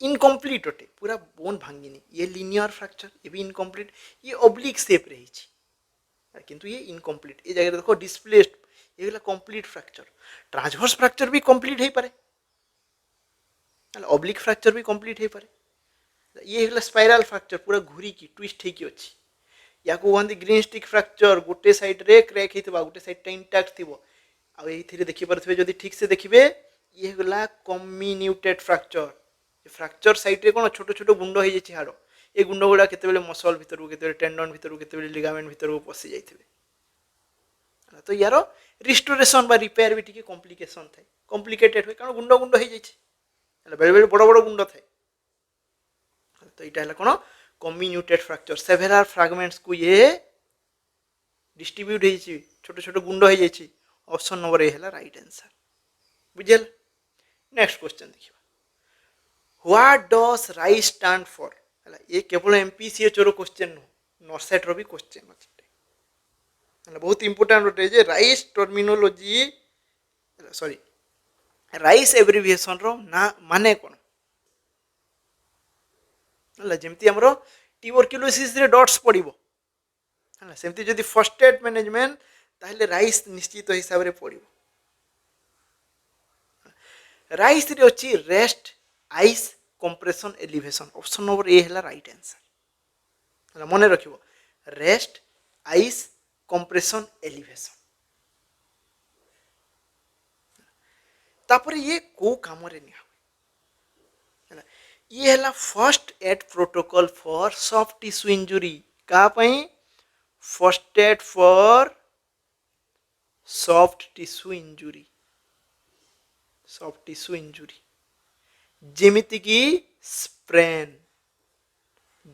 इनकम्प्लीट अटे पूरा बोन भांगिनी ये लिनियर फ्रैक्चर ये भी इनकम्प्लीट ये ऑब्लिक शेप रे अछि किंतु ये इनकम्प्लीट ए जगह देखो डिस्प्लेस्ड ये गला कंप्लीट फ्रैक्चर ट्रांसवर्स फ्रैक्चर भी कंप्लीट हे पारे ऑब्लिक फ्रैक्चर भी कंप्लीट हो पारे ये है स्पाइराल फ्रैक्चर पूरा घूरी की ट्विस्ट होगी अच्छी या कहते ग्रीन स्टिक फ्रैक्चर गोटे साइड रे क्रैक होता गोटे साइड इंटैक्ट थी ये देखिपे जब ठीक से देखिए ये गला कम्युनिटेड फ्रैक्चर फ्रैक्चर साइड रे कौन छोट छोट गुंड हो जाए हाड़ ए गुंड गुड़ा केतेबेले मसल भितर को केतेबेले टेंडन भितर को केतेबेले लिगामेंट भितर को पसि जाइथिबे तो यार रिस्टोरेशन बा रिपेयर भी टिके कॉम्प्लिकेशन थाए कॉम्प्लिकेटेड होय कारण गुंड गुंड हो जाइछे बेले बेले बड़ बड़ गुंड थाए तो इटा हला कोन कम्युनिटेड फ्रैक्चर सेवेरल फ्रैगमेंट्स को ये डिस्ट्रीब्यूट होइछि छोट छोट गुंड हो जाइछि ऑप्शन नंबर ए हला राइट आंसर बुझल नेक्स्ट क्वेश्चन देखिबा what does RICE stand for हला ये केवल एमपीसीएच रो क्वेश्चन नो नॉरसेट रो भी क्वेश्चन अछि हला बहुत इंपोर्टेंट होते जे RICE terminology sorry RICE abbreviation रो ना माने कोन हला जेमती हमरो ट्यूबरकुलोसिस रे डॉट्स पडिबो हला सेमती जदी फर्स्ट एड मैनेजमेंट ताहले राइस निश्चित हिसाब रे पडिबो राइस रे अछि rest ice compression elevation option number a हला राइट आंसर हला मने रखिबो रेस्ट आइस कंप्रेशन एलिवेशन तापर ये को काम रे निया हला ये हला first aid protocol for soft tissue injury का पई first aid for soft tissue injury जेमिति की स्प्रेन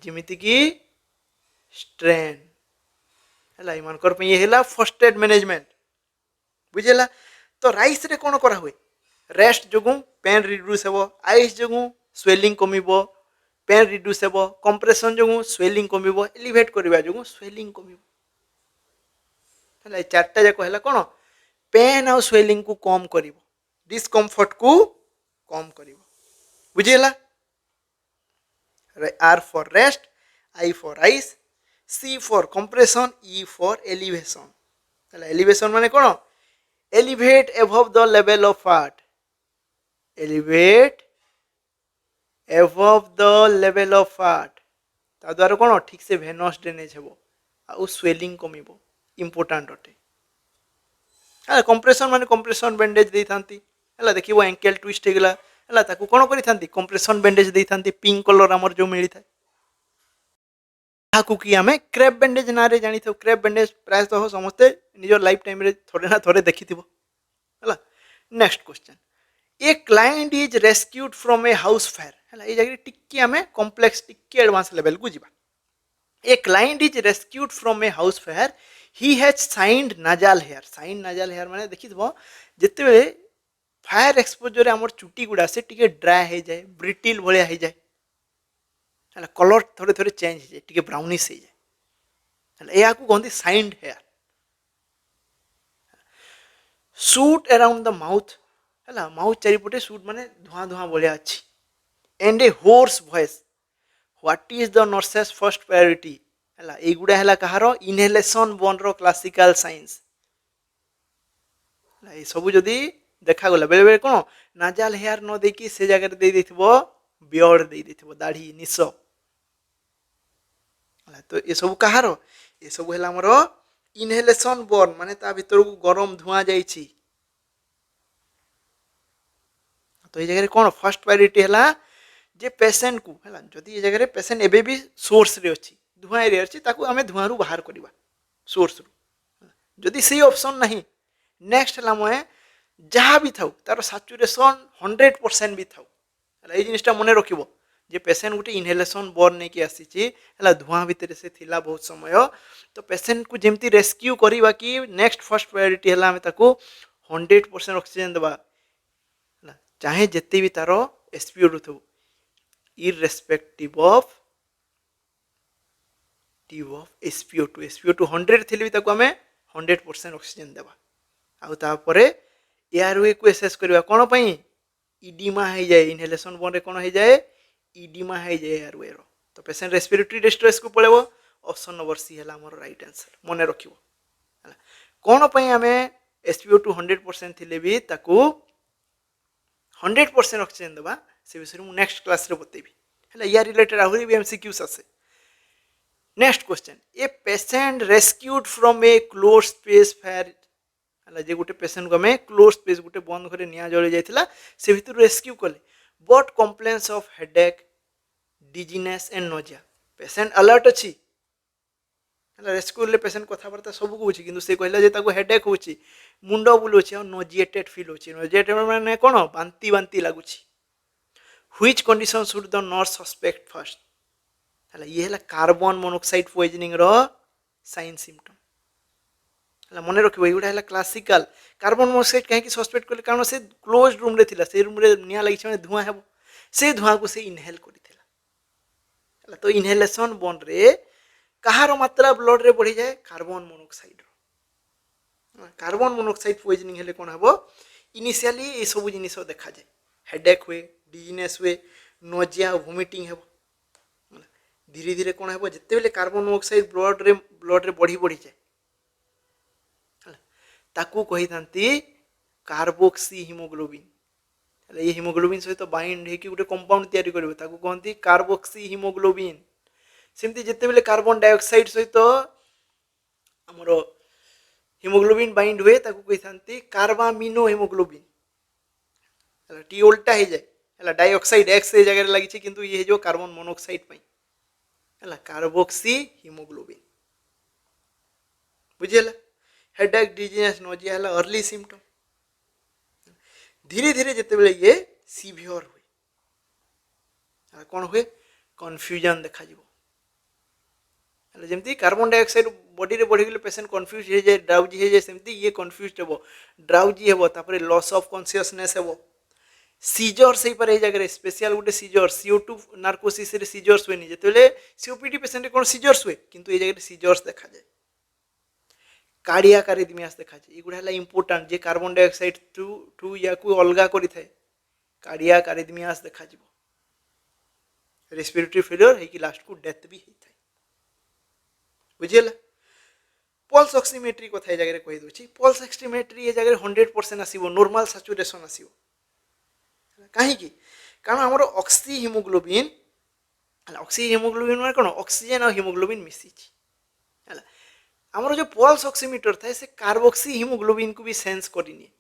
जेमिति की स्ट्रेन हला इमानकर पे ये हला फर्स्ट एड मैनेजमेंट बुझेला तो राइस रे कोन करा हुए रेस्ट जगु पेन रिड्यूस हेबो आइस जगु स्वेलिंग कमिबो पेन रिड्यूस हेबो कंप्रेशन जगु स्वेलिंग कमिबो एलिवेट करबा जगु स्वेलिंग कमिबो हला चारटा जाको हला कोन पेन और स्वेलिंग को कम करिवो डिस्कम्फर्ट को कम करिवो बुझेला R for rest I for ice C for compression E for elevation हला एलिवेशन माने कोन elevate above the level of heart elevate above the level of heart ता द्वारा कोन ठीक से वेनस ड्रेनेज हेबो आ स्वेलिंग कमिबो इंपोर्टेंट अटे हला कंप्रेशन माने कंप्रेशन बैंडेज देई थांती हला देखिबो एंकल ट्विस्ट हे गेला हला ताकू कोन करि थांती कंप्रेशन बैंडेज देई थांती पिंक कलर हमर जो मिली था ताकू कि हमें क्रेप बैंडेज ना रे जानि थो क्रेप बैंडेज प्राय तो समस्त निजो लाइफ टाइम रे थोड़े ना थोड़े देखिथिबो हला next question a client is rescued from a house fire हला ए जगह टिक्की हमें कॉम्प्लेक्स टिक्की एडवांस लेवल को जिबा a client is rescued from a house fire he has singed nasal hair माने देखिथबो जत्ते बेले फायर एक्सपोजर रे हमर चुटी गुडा से टिके ड्राई हे जाय ब्रिटिल भलिया हे जाय हला कलर थोड़े थोड़े चेंज हे जाय टिके ब्राउनिश हे जाय हला एया को गंदी singed hair soot around the mouth हला माउथ चारिपटे शूट माने धुआं धुआं भलिया अछि and a hoarse voice what is the nurse's first priority हला ए गुडा हला कहारो इनहेलेशन बोन रो क्लासिकल साइंस हला ए सब जदी देखा गला बेले बेले कोन नाजाल हेयर न देकी से जगह दे देथिबो बियर्ड दे देथिबो दाढ़ी निस हला तो ए सब कहारो ए सब हला हमरो इनहेलेशन बोन माने ता भीतर को गरम धुआं जाईछि तो ए जगह कोन फर्स्ट प्रायोरिटी हला जे पेशेंट को हला जदी ए जगह पेशेंट एबे भी सोर्स रे अछि धुआं रे अछि ताकू हमें धुआं रु बाहर करबा सोर्स रु जदी सी ऑप्शन नहीं नेक्स्ट हला मोए जहाँ भी थाउ तार सैचुरेशन 100% भी थाउ हला ए जिनिसटा मने रखिबो जे पेशेंट गुटे इनहेलेशन बोर्न नै कि आसीची हला धुआं भीतर से थिला बहुत समय तो पेशेंट को जेमती रेस्क्यू करिबा कि नेक्स्ट फर्स्ट प्रायोरिटी हला हमें ताकू 100% ऑक्सीजन देबा हला चाहे जत्ते भी तारो एसपीओ रथु इररेस्पेक्टिव ऑफ SpO2 100 थिले भी ताकू हमें 100% ऑक्सीजन देबा आउ तापरे एयरवे को एसेस करबा कोन पई इडिमा हे जाय इनहेलेशन बोन रे कोन हे जाय इडिमा है जाय एयरवे रो तो पेशेंट रेस्पिरेटरी डिस्ट्रेस को पळेबो ऑप्शन नंबर सी हला हमर राइट आंसर मने रखिबो हला कोन पई हमें SpO2 100% थिले भी ताकू 100% ऑक्सीजन देबा से विषय मु नेक्स्ट क्लास रे बतेबी हला या रिलेटेड आहुरी भी एमसीक्यूज आसे next question a patient rescued from A close space fire हला जे गुटे पेशेंट को हमें क्लोज स्पेस गुटे बंद करे निया जळी जायतिला से भितर रेस्क्यू कले but complaints of headache dizziness and nausea patient alert अच्छी रेस्क्यू पेसेंट कथबार्ता सब कौन कि से कहला हेडेक हो मुंड बुलाऊँ और नोजिएटेड फिल होची नोजिएटेड माने कौन बांती बांती लगुच which condition should the nurse suspect first है ये है carbon monoxide poisoning rho sine symptom है मन रख ये क्लासिकल कार्बन मोनोक्साइड कहीं सस्पेक्ट कले कारण से क्लोज रूम रे थिला से रूम रे निया लगी धुआं हेबो से धुआं को से इनहेल करिथिला तो इनहेलेशन बन रे कहार मात्रा ब्लड रे बढ़ी जाए carbon monoxide carbon monoxide poisoning हेले कोन हबो इनिशियली ये सब जिनिस देखा जाए हेडेक हुए डिजीनेस हुए नोजिया वोमिटिंग हेबो धीरे धीरे कौन हेबो जिते बेले कार्बन मोनोक्साइड ब्लड रे बढ़ी बढ़ी जाए ताकू कही थांती कार्बोक्सी हिमोग्लोबिन ये हिमोग्लोबिन सहित बाइंड होकर गोटे कंपाउंड तैयारी करिवो ताकू कहती कार्बोक्सी हिमोग्लोबिन सेमती जिते बेले कार्बन डाइऑक्साइड सहित हमरो हिमोग्लोबिन बाइंड हुए ताकू कही थांती कार्बामिनो हिमोग्लोबिन टी उल्टा हो जाए डाइऑक्साइड एक्स ए जगह लगी किंतु ये जो कार्बन मोनोक्साइड है कार्बोक्सी हिमोग्लोबिन बुझेला हेडेक डिजीनेस नोजिया है अर्ली सिम्पटम धीरे धीरे जिते बेले ये सीवियर हुए कौन हुए कन्फ्यूजन देखा जमती कार्बन डाइऑक्साइड बॉडी रे बढ़ी गले पेशेंट कन्फ्यूज हो जाए ड्राउजी हो जाए सेमती ये कन्फ्यूज हेबो ड्राउजी हेबो तापरे लॉस ऑफ कॉन्शियसनेस हेबो सीजर से पर ए जगह स्पेशल गोटे सीजर CO2 नार्कोसिस रे सीजर्स हुए जेते बेले COPD पेशेंट रे कोन सीजर्स हुए किंतु ए जगह सीजर्स देखा जाए कार्डियाक अरिथमियास देखा जाए ये गुडा इंपोर्टेंट जे कार्बन डाइऑक्साइड टू या को अलगा करि थाए कार्डियाक अरिथमियास देखा जिवो रेस्पिरेटरी फेलियर है कि लास्ट को डेथ भी होता है बुझेला पल्स ऑक्सीमेट्री कथा जगह कही दूची पल्स ऑक्सीमेट्री ये जगह 100% आसीबो नॉर्मल सैचुरेशन आसीबो कहीं कारण हमर ऑक्सी हिमोग्लोबिन माने कोन ऑक्सीजन और हिमोग्लोबिन मिसी है हमर जो पल्स ऑक्सीमीटर था से कार्बोक्सी हिमोग्लोबिन को भी सेंस करिनी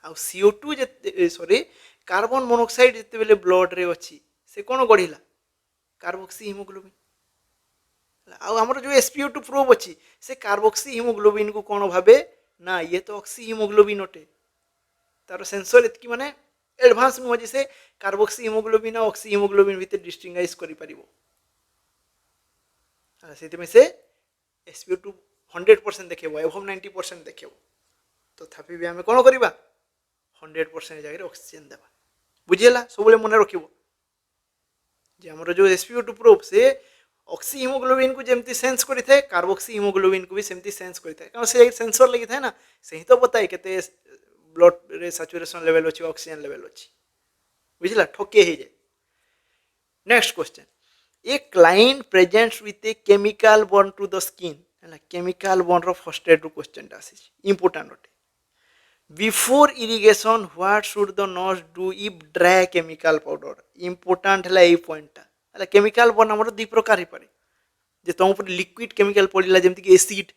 आ CO2 सॉरी कार्बन मोनोक्साइड जिते बेले ब्लड रे अछि से कोन गढिला कार्बोक्सी हिमोग्लोबिन आमर जो SpO2 प्रोब अच्छी से कार्बोक्सी हिमोग्लोबिन को कौन भावे ना ये तो ऑक्सी हिमोग्लोबिन अटे तार सेंसर इतकी माने एडवांस नुह जे से कार्बोक्सी हिमोग्लोबिन और ऑक्सी हिमोग्लोबिन भितर डिस्टिंग्विश करि परिबो से से SpO2 100% देखेबो एवं 90% देखेबो तो थापि भी आमे कोन करिबा 100% जगह ऑक्सीजन देबा बुझियला सबले मन रखिबो जे हमर जो SpO2 प्रोब से ऑक्सी हिमोग्लोबिन को जमती सेंस करि थाए कार्बोक्सी हिमोग्लोबिन को भी सेमती सेंस करि थाए कारण से सेंसर लगी थाए ना से ही तो बताए केते ब्लड रे सैचुरेशन लेवल अछि ऑक्सीजन लेवल अछि बुझिला ठोके हे जाए next question a client presents with a chemical bond to the skin है केमिकल बॉन्ड रो फर्स्ट एड क्वेश्चन आसी इंपोर्टेंट अटे before irrigation what should the nurse do if dry chemical powder important है ये पॉइंट है chemical bond हमर दु प्रकार ही पड़े जे तुम ऊपर लिक्विड केमिकल पड़िला जेमति कि एसिड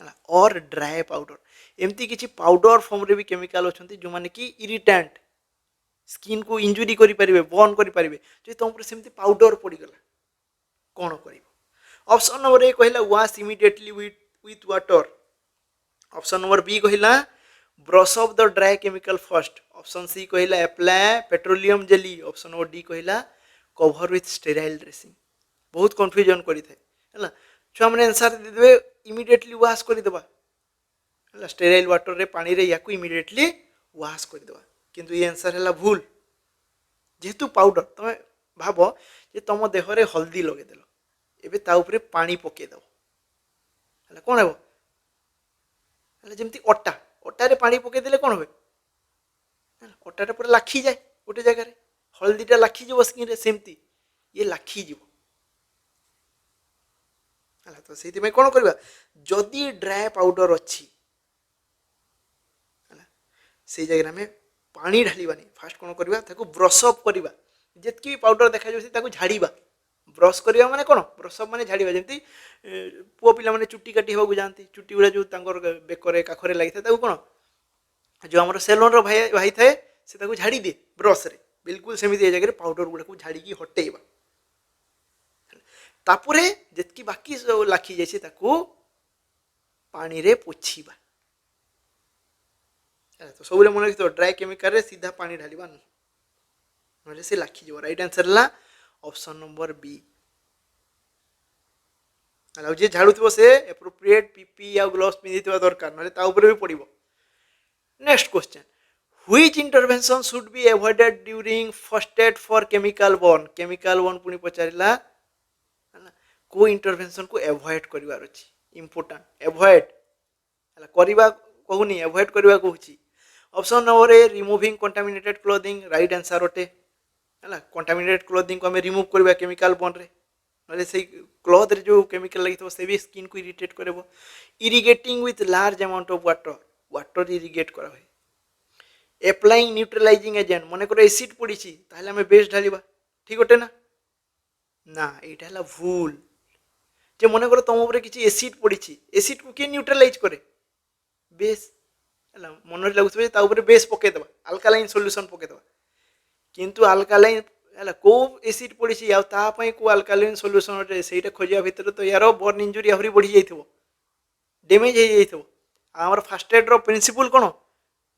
है और ड्राई पाउडर एमती किछि पाउडर फॉर्म रे भी केमिकल अछंती जो माने कि इरिटेंट स्किन को इंजुरी करि परिबे बर्न करि परिबे जे तुम ऊपर सेमति पाउडर पड़ी गला कोन करिवो ऑप्शन नंबर ए कहला wash immediately with water option number B कहला brush off the dry chemical first option C कहला apply petroleum jelly option number D कहला कवर विथ स्टेराइल ड्रेसिंग बहुत कन्फ्यूजन करि थाए है छुआ मैंने आंसर दे देबे इमीडिएटली वॉश कर देबा है स्टेराइल वाटर रे पानी रे याकू इमीडिएटली वॉश कर देबा किंतु ये आंसर है भूल जेहेतु पाउडर तुम भाव जे तुम देह रे हल्दी लगे देलो एबे ता ऊपर पानी पके दो है कोन हेबो है जेमती अट्टा अट्टा रे पानी पके देले कोन होबे अट्टाटा पूरा लाखी जाए गोटे जगह रे हल्दीटा लाखी जीव स्किन रे सेमती ये लाखी जीव है तो से कौन करवा जदि ड्राई पाउडर अच्छी है से जगह आम पानी ढालिबानी फास्ट कौन करवा ब्रश अप करवा जितकी पाउडर देखा जाए झाड़ीबा ब्रश करवा माने कौन ब्रश अप माने झाड़ीबा जमती पुओ पिला माने चुट्टी काटी होगा जाती चुट्टी गुड़ा जो बेकर काखरे लगी था कौन जो आम सेलोन भाई भाई थाए से झाड़ी दे ब्रश रे बिल्कुल सेमिति ए जगह पाउडर गुड़ा को झाड़ी हटेबा तापरे जेतकी बाकी सब लाखी जाइए ताकू पानी रे पोछिबा तो सब मन रखिथ ड्राए केमिकल रे सीधा पानी ढालिबा ना से लाखी जाव राइट आंसर ला ऑप्शन नंबर बी जे झाड़ू से एप्रोप्रिएट पीपी या ग्लोव्स पिंधि दरकार ना ता ऊपर भी पड़ो। Next question which intervention should be avoided during first aid for chemical burn पुणी पचारा को इंटरवेंशन को एवॉइड करिवार अछि इंपोर्टेंट एवॉइड करवा कहूनी एवॉइड करवा कहूची। Option number A removing contaminated clothing right answer अटे है कंटामिनेटेड क्लोथिंग को आम रिमूव करवा केमिकल बर्न रे ना से क्लॉथ रे जो केमिकल लगी से भी स्किन को इरिटेट करबो। Irrigating with large amount of water irrigate करा हुए। एप्लाइंग न्यूट्रलाइजिंग एजेंट मन कर एसिड पड़ी ताहले आम बेस ढालिबा ठीक अटे ना ना एटा हला भूल जे मन कर तुम ऊपर किसी एसिड पड़ी एसिड को किए न्यूट्रलाइज करे बेस है मन लगुवे ता ऊपर बेस पकईदे अल्कालाइन सॉल्यूशन पकईदे किंतु अल्कालाइन है कौ एसिड पड़ी को अल्कालाइन सॉल्यूशन से खोजा भितर तो यार बर्न इंजुरी आहरी बढ़ी जाइए डैमेज हो जाइए आमर फास्ट एड प्रिंसिपल कौन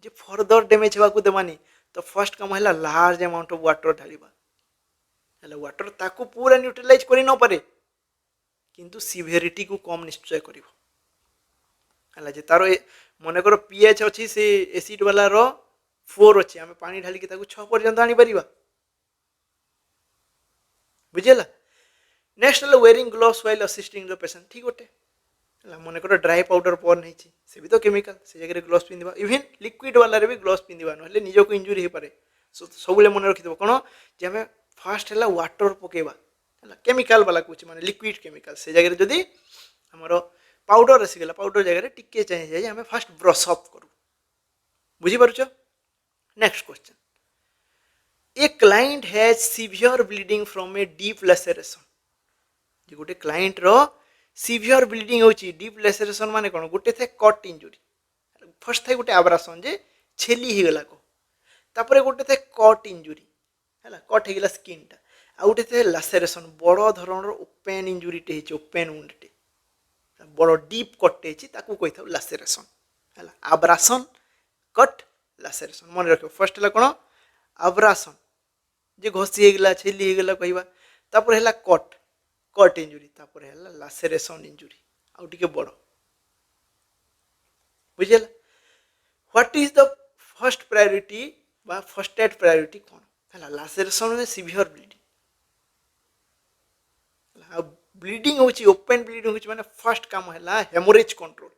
जे फर्दर डैमेज होगा देवानी तो फर्स्ट कम है लार्ज अमाउंट ऑफ वाटर ढालिबा वाटर ताकू पूरा न्यूट्रलाइज कर न पारे किंतु सिवियरिटी को कम निश्चय कर जे तार मन कर पीएच अच्छी से एसिड वाला 4 अच्छी आम पानी ढालिक 6 पर्यंत आनी पारिबा बुझेला। नेक्स्ट है wearing gloves while assisting the patient ठीक गोटे मन कर ड्राई पाउडर बर्न होती से भी तो केमिकल से जगह ग्लोव्स पिंधा इवन लिक्विड वाला रे भी ग्लोव्स पिंधा ना निजक इंजुरी हो पारे सब मन रखिद कौन जे आम फास्ट है वाटर पकेबा केमिकल वाला कुछ माने लिक्विड केमिकल से जगह जदि हमर पाउडर आसीगला पाउडर जगह टिके चेंज जाए आम फास्ट ब्रश अप करूँ बुझीपार। Next question a client has severe bleeding from a deep laceration जे गोटे क्लाइंट रो सीवियर ब्लीडिंग होची डीप लैसेरेशन माने कोन गोटे थे कट इंजुरी फर्स्ट थे गोटे आब्रासन जे छेली ही गला को तापरे गोटे थे कट इंजुरी है कट हो गला स्किन टा आ गोटे थे लैसेरेशन बड़ धरण ओपन इंजुरी टे हिच ओपन वुंड टे बड़ डीप कट टे हिच ताकू कहि था लैसेरेशन है आब्रासन कट लैसेरेशन मन रखो फर्स्ट है कोन आब्रासन जे घसी हो गला छेली हो गला कहवा तापर है कट कट इंजुरी तापर है लैसेरेशन इंजुरी आउ टिके बड़ बुझेला। What is the first priority बा फर्स्ट एड प्रायोरिटी कौन है लैसेरेशन में सीवियर ब्लीडिंग ब्लीडिंग होची ओपन ब्लीडिंग होची माने फर्स्ट काम है हेमोरेज कंट्रोल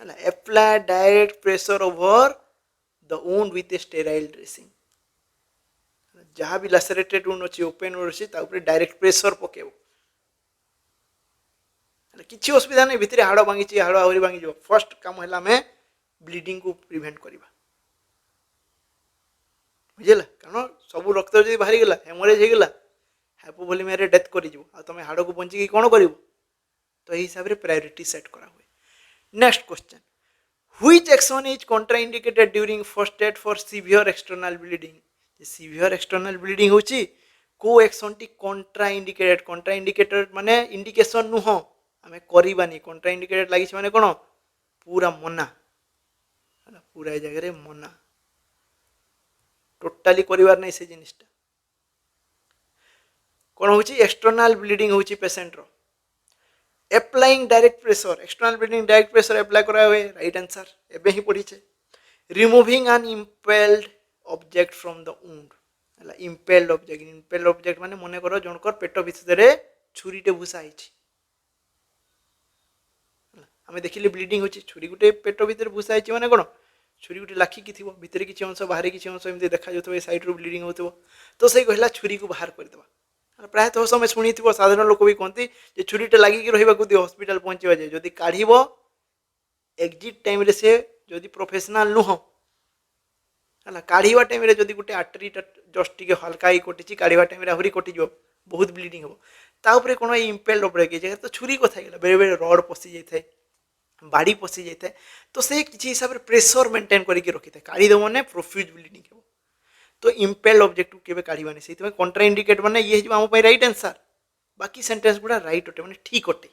है apply direct pressure over the wound with A sterile dressing जहाँ भी लैसेरेटेड वुंड अच्छी ओपन वुंड अच्छी ताऊपर डायरेक्ट प्रेशर पकेब किसी असुविधा नहीं भितर हाड़ भांगी हाड़ आहरी भांगी जाव फर्स्ट काम है आम ब्लीडिंग को प्रिवेंट करवा बुझेला कारण सब रक्त जो बाहरी गला हेमोरेज हो गला हाइपोवोलेमिया रे डेथ कर तुम हाड़ को बंचिकी कौन कर तो यही हिसाब से प्रायोरिटी सेट करा हुए। Next question which action is contraindicated during first aid for severe external bleeding severe external bleeding होची को एक्शन टी कॉन्ट्राइंडिकेटेड माने इंडिकेशन नुह आम करवानी कॉन्ट्राइंडिकेटेड लगी माने कौन पूरा मना पूरा जगह मना टोटाली करिवार नहीं से जिनिसटा कौन होची एक्सटर्नल ब्लीडिंग होची पेशेंट रो applying direct pressure external bleeding direct pressure apply करा हुए राइट आंसर एबे ही पड़ी छे। Removing an impaled object from the wound है इम्पेल्ड ऑब्जेक्ट माने मने करो जनकर पेट भितर छुरीटे भूसा होची आम देखिले ब्लीडिंग होची छुरी गुटे पेट भितर भूसा होची माने कोन छुरी गुटे लाखिकी थी भितर किसी अंश बाहर किसी अंश एमती देखा जाए सैड रू ब्लीडिंग हो तो से कहला छुरी को बाहर करदेवा प्रायतः समय शुणी थी साधारण लोक भी कहते छुरीटे लगिकी रहा दियो हस्पिटाल पहुँचा जाए जदि काढ़ एक्जिट टाइम से जदि प्रोफेशनल नुह है काढ़ा टाइम जदि गोटे आर्टरीटा जस्ट टे हल्का ही कटि काढ़ा टाइम आहरी कटिज बहुत ब्लीडिंग हम तापर कौन इम्पेल्ड ऑब्जेक्ट जगह तो छुरी कथा गला बेरे बेरे रड पशि जाए बाड़ी पशि जाए तो से किसी हिसाब से प्रेशर मेंटेन करके रखी था काढ़ी दब मैंने प्रोफ्यूज ब्लीडिंग हो तो इम्पेल्ड ऑब्जेक्ट को केबे काढिबानी से कंट्रा इंडिकेट माने ये आम राइट आंसर बाकी सेंटेंस गुड़ा राइट अटे माने ठीक अटे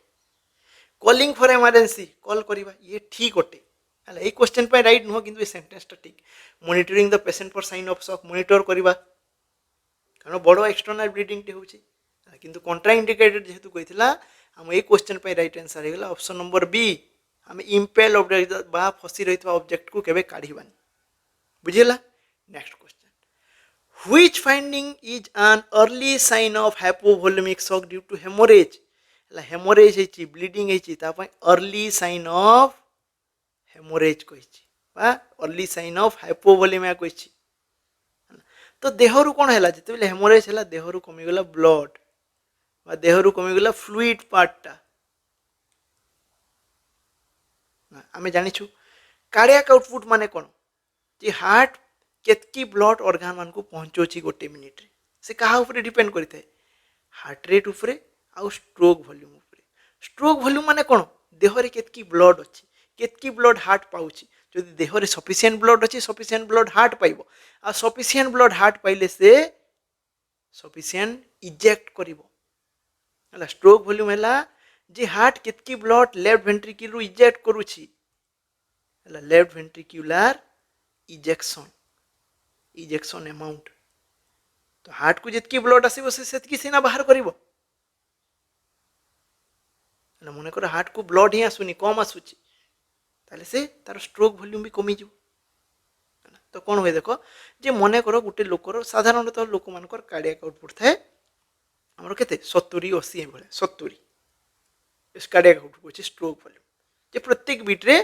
कॉलिंग फॉर इमरजेंसी कॉल करवा ये ठीक अटे है ये क्वेश्चन पे राइट नुह कि सेंटेंसटा ठीक monitoring the patient for sign of shock monitor करवा कारण बड़ एक्सटर्नल ब्लीडिंग टे होची किंतु कंट्रा इंडिकेटेड जेहेतु कहितला हम ये क्वेश्चन पे राइट आंसर हेगला ऑप्शन नंबर बी हम इम्पेल ऑब्जेक्ट बा फसी रहितवा ऑब्जेक्ट को केबे काढिबानी बुझिला next question which finding is an early sign of hypovolaemic shock due to haemorrhage haemorrhage है ब्लीडिंग है अर्ली साइन ऑफ हेमोरेज कही अर्ली साइन ऑफ हाइपोवोलेमिया कही तो देहरु कौन है जिते हेमोरेज है देहरु कमिगला ब्लड देहरु कमिगला फ्लूइड पार्टा आमे जानिछु कार्डियक आउटपुट माने कौन जे हार्ट केतकी ब्लड ऑर्गन मान को पहुंचोची गोटे मिनिट रे से कहा ऊपर डिपेंड करता है हार्ट रेट ऊपर आउ स्ट्रोक वॉल्यूम ऊपर स्ट्रोक वॉल्यूम माने कौन देह रे केतकी ब्लड अछि केतकी ब्लड हार्ट पाउची जदि देह रे सफिशिएंट ब्लड अछि सफिशिएंट ब्लड हार्ट पाइबो आ सफिशिएंट ब्लड हार्ट पाइले से सफिशिएंट इजेक्ट करिवो हला स्ट्रोक वॉल्यूम हला जे हार्ट केतकी ब्लड लेफ्ट वेंट्रिकल रु इजेक्ट करूची हला left ventricular ejection ejection amount तो हार्ट को जितकी ब्लड आसीबो से सेतकी सीना बाहर करिवो मन कर हार्ट को ब्लड ही आसुनी कम आसूची ताले से तार स्ट्रोक वॉल्यूम भी कमी जो तो कौन हुए देख जे मन कर गोटे लोकर साधारणतः लोक मान कार्डियक आउटपुट थाए आमर केते 70 80 भाई 70 कार्डियक आउटपुट अच्छे स्ट्रोक वॉल्यूम जे प्रत्येक बीट रे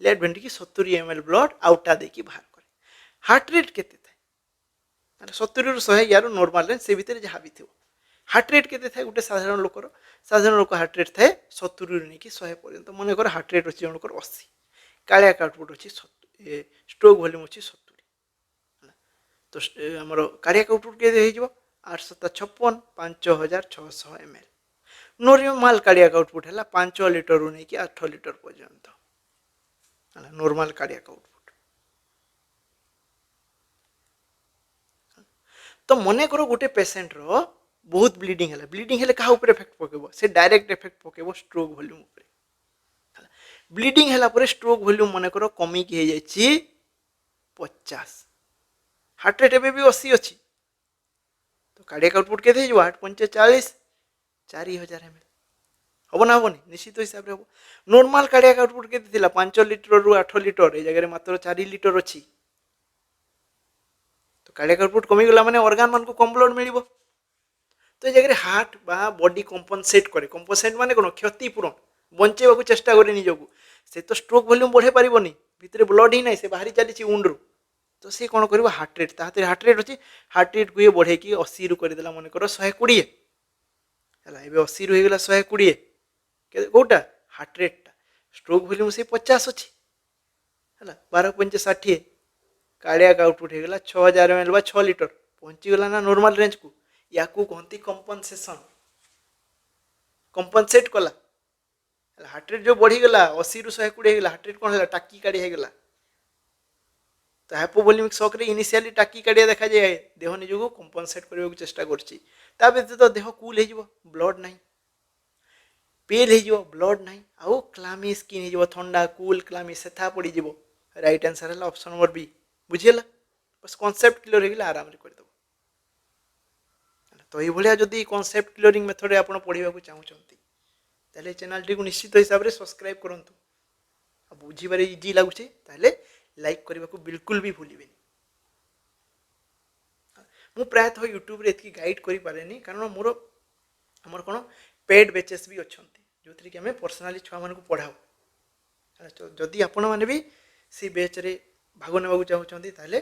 लेफ्ट वेंट्रिकल 70 ml ब्लड आउटा देकी बाहर करे हार्ट रेट केते थाए 70 रु 100 यार नॉर्मल रेंज से भीतर जहाँ भी थो हार्ट रेट केते थाए गोटे साधारण लोक हार्ट रेट थाए 70 रु नहीं कि 100 पर्यंत मन कर हार्ट रेट अच्छी जनकर 80 कार्डियक आउटपुट अच्छी स्ट्रोक वॉल्यूम अच्छी 70 तो आमर कार्डियक आउटपुट के 856 5600 ml नॉर्मल कार्डियक आउटपुट है 5 लिटर रु नहीं कि 8 लिटर पर्यंत नॉर्मल कार्डियक आउटपुट तो मन कर गोटे पेशेंट रो बहुत ब्लीडिंग है क्या ऊपर इफेक्ट पकेबो से डायरेक्ट इफेक्ट पकेबो स्ट्रोक वॉल्यूम ऊपर ब्लीडिंग है पर स्ट्रोक वॉल्यूम मन कर कमी की हो जाइए 50 हार्ट रेट एवं भी 80 अच्छी तो कार्डियक आउटपुट के 8 5 40 4000 ml हम ना हेनी निश्चित हिसाब से हम नॉर्मल कार्डियक आउटपुट के 5 लिटर रु 8 लिटर ये जगह मात्र 4 लिटर अच्छी तो कार्डियक आउटपुट कमीगला माने ऑर्गन मान को कम ब्लड मिल तो ये जगह हार्ट बा बॉडी कंपनसेट करे कंपनसेट माने कौन क्षतिपूरण बंचेवा चेष्टा करे निजक से तो स्ट्रोक वॉल्यूम बढ़े पारिबनी भितर ब्लड ही नहीं से बाहरी चली वुंड रु तो सी कौन कर हार्ट रेट ताते हार्ट रेट अच्छी हार्ट रेट को बढ़े कि 80 रु करदेला मन कर 120 है 80 रु होगा 120 कौटा हार्ट रेट स्ट्रोक वॉल्यूम से 50 अच्छी है 12 5 60 कार्डियक आउटपुट होगा 6000 ml 6 लिटर पहुँचीगला ना नॉर्मल रेंज को या कहती कंपनसेशन कंपनसेट कला हार्ट रेट जो बढ़ीगला 80 रु 120 होगा हार्ट रेट कौन है टाकी काढ़ी होगा तो हाइपोवोलेमिक शॉक रे इनिशियली टाकी काढ़िया देखा जाए देह निजक कंपनसेट करने को चेष्टा कर व्यतीत देह कूल हो ब्लड ना पेल हो ब्लड ना आउ क्लामी स्किन हो थंडा कूल क्लामी सेथा पड़ जा राइट आंसर है ऑप्शन नंबर बी बुझीगला बस कॉन्सेप्ट क्लियर होगा आराम से करदेव तो ये जदि कॉन्सेप्ट क्लियरिंग मेथड आप पढ़ा चाहते चैनल टी निश्चित हिसाब से सब्सक्राइब करूँ बुझे इजी लगुचे लाइक करने को बिल्कुल भी भूलिए मु प्रायतः यूट्यूब रे इतकी गाइड करि पारेनी कारण मोर हमर कोन पेड बैचेस भी अच्छंती जो थी कि हमें पर्सनाली छुआ मान को पढ़ाओ तो जदि आपण माने भी सी बैच रे भाग नेबा चाहूँगी ताले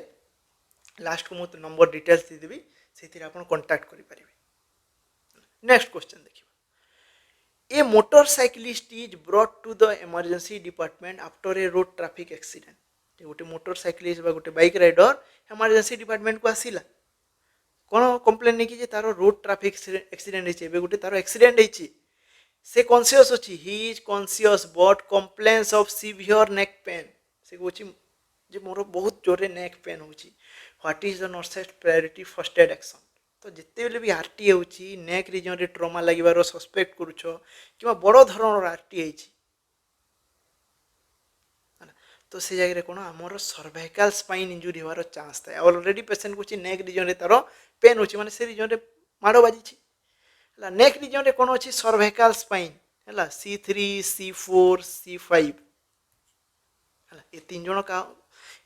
लास्ट को मुझे नंबर डिटेल्स देदेवी से आप कांटेक्ट करें। नेक्स्ट क्वेश्चन देखिए a motorcyclist is brought to the emergency department after a road traffic accident गोटे मोटरसाइकिलिस्ट गोटे बाइक राइडर इमरजेंसी डिपार्टमेंट को आसिला कौन कंप्लेन नहीं कि तार रोड ट्रैफिक एक्सीडेंट है गोटे तार एक्सीडेंट है से कॉन्शियस अच्छी ही is conscious but complains of severe neck pain से कौन जे मोर बहुत जोरे नेक पेन होची what is the nurse's priority first aid action तो जिते बेले भी आरटी होची नेक रीजन रे ट्रमा लागिबार सस्पेक्ट करूछ कि बड़ धरणर आरटी होची तो से जगह कौन आमर सर्वाइकल स्पाइन इंजुरी होवार चांस थाए ऑलरेडी पेसेंट को नेक रीजन रे तार पेन होची माने से रीजन रे माड़ बाजी नेक रीजन रे कौन अच्छी सर्वाइकल स्पाइन है C3 C4 C5 है ये तीन जन का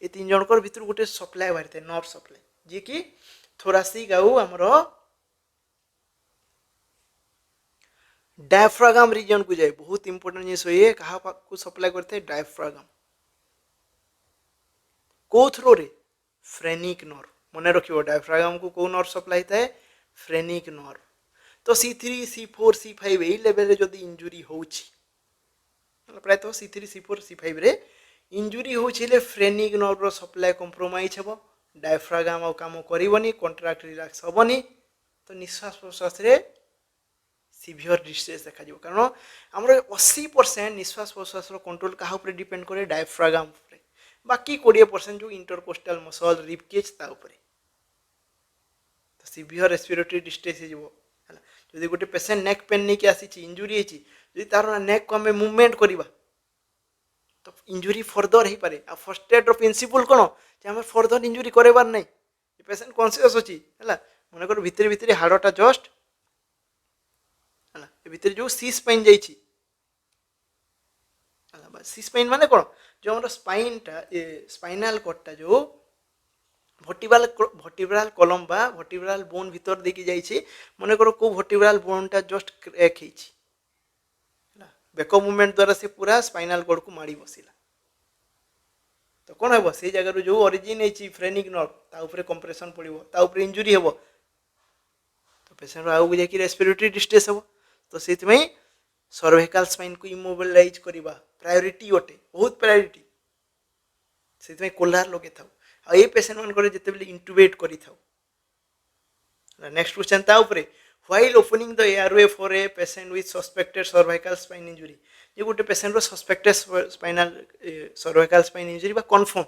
ये तीन जनकर भितर गोटे सप्लाई बाहरी था नर्व सप्लाई जी कि थोरासिक आउ आमर डायफ्रागाम रीजन को जाए बहुत इंपोर्टेंट जिस ये कहा को सप्लाई करते डायफ्रागाम को थ्रो रे फ्रेनिक नर्व मन रखियो डायफ्रागाम को नर्व सप्लाई थाए फ्रेनिक नर्व तो C3 C4 C5 यही लेवल जब इंजुरी होची प्रायतः C3 C4 C5 रे इंजुरी होले फ्रेनिक नर्व सप्लाई कंप्रोमाइज हे डायफ्रागाम आ काम करनी कंट्राक्ट रिलैक्स हेनी तो निश्वास प्रश्वास रे सीवियर डिस्ट्रेस देखा कारण आमर 80% निश्वास प्रश्वास कंट्रोल क्या डिपेंड करे डायफ्रागाम बाकी 20% जो इंटरकोस्टल मसल रिबकेज ता उपरे तो सीवियर रेस्पिरेटरी डिस्ट्रेस हो जदि गोटे पेसेंट नेक पेन नहीं आसी इंजुरी होती तार नेक को आम मुवमेंट करवा तो इंजुरी फर्दर हो पारे आ फर्स्ट एड प्रिंसिपल कौन आम फर्दर इंजुरी करार ना पेसेंट कन्सीयस अच्छी है मन कर भितर भितर हाड़टा जस्ट है भितर जो सी स्पाइन जाइए सी स्पाइन माने कौन जो हमारा स्पाइनटा स्पाइनाल कॉर्डटा जो भर्टिब्राल कलम बा भर्टिब्राल बोन भीतर देखी जाइए मन कर को भर्टिब्राल बोनटा जस्ट क्रैक है बेक मुवमेंट द्वारा से पूरा स्पाइनाल कॉर्ड को माड़ी बसला तो कौन हे से जगह जो ओरिजिन है फ्रेनिक नर्व कंप्रेशन पड़ो इंजुरी हे तो पेसेंट आगे जाकि रेस्पिरेटरी डिस्ट्रेस हे तो से सर्वाइकल स्पाइन को इमोबिलाइज करवा प्रायोरिटी अटे बहुत प्रायोरिटी से कोलार लगे था ये पेसेंट मान जिते बेले इंटुबेट करी था नेक्स्ट क्वेश्चन ता उपरे while opening the airway for a patient with suspected cervical spine injury ये गोटे पेसेंट रो suspected spinal cervical spine injury बा कन्फर्म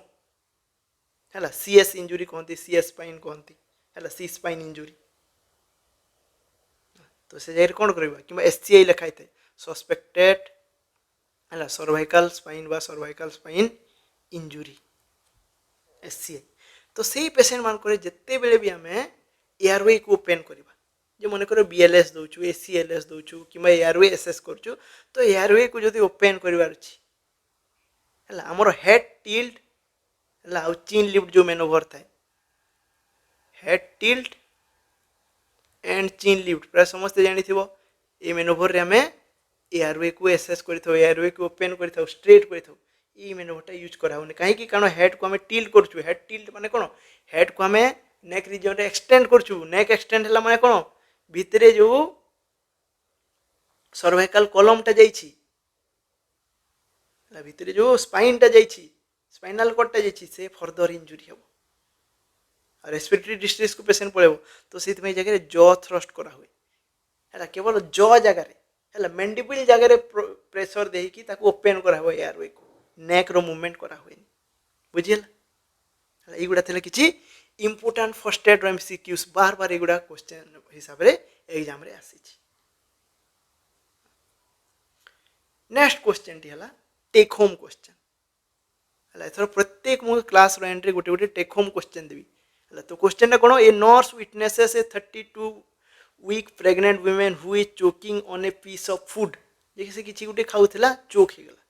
है CS इंजुरी कहती CS स्पाइन कहती है सी स्पाइन इंजुरी तो से जगह कौन करवा कि SCI लिखाई थे सस्पेक्टेड है सर्वाइकल स्पाइन बा सर्वाइकल स्पाइन इंजुरी SCI तो से पेसेंट मान जिते बेले भी आम एयरवे को ओपन करवा जो मन कर BLS दौचु ACLS दौचु कि एयरवे एसेस करूँ तो एयरवे को जब ओपन करार है आमर हेड टिल्ट है आ चीन लिफ्ट जो मेनोवर थाए हेड टिल्ट एंड चीन लिफ्ट प्राय समस्ते जानी ये मेनोवर आम एयरवे को एसेस कर एयरवे को ओपन कर स्ट्रेट कर ये मेनोवरटा यूज कराऊनी कहीं कारण हेड को आम टिल्ट करूँ हेड टिल्ट माने कौन हेड को आम नेक रिजन रे एक्सटेंड करूँ नेक एक्सटेंड है माने कौन भितरे जो सर्वाइकल कलमटा जाइए भितरे जो स्पाइनटा जाइए स्पाइनाल कॉर्डटा जाइए से फर्दर इंजुरी हे रेस्पिरेटरी डिस्ट्रेस को पेसेंट पड़े तो से जगह जॉ थ्रस्ट करा हुए है केवल जॉ जगार है मैंडिबल जगार प्रेशर देकी ओपन करा हुआ एयरवे को नेक रो मूवमेंट करा हुए बुझीगला युवा थे कि इम्पोर्टाट फर्स्ट एड MCQs बार बार युवा क्वेश्चन हिसाब से एग्जाम रे आसी नेक्स्ट क्वेश्चन टी है टेक होम क्वेश्चन है एथर प्रत्येक मो क्लास रो एंट्री गोटे गोटे टेक होम क्वेश्चन देवी है तो क्वेश्चन कौन a nurse witnesses a 32 week pregnant women who is choking on a piece of food देखिए से किसी गोटे खाऊला चोक हो गला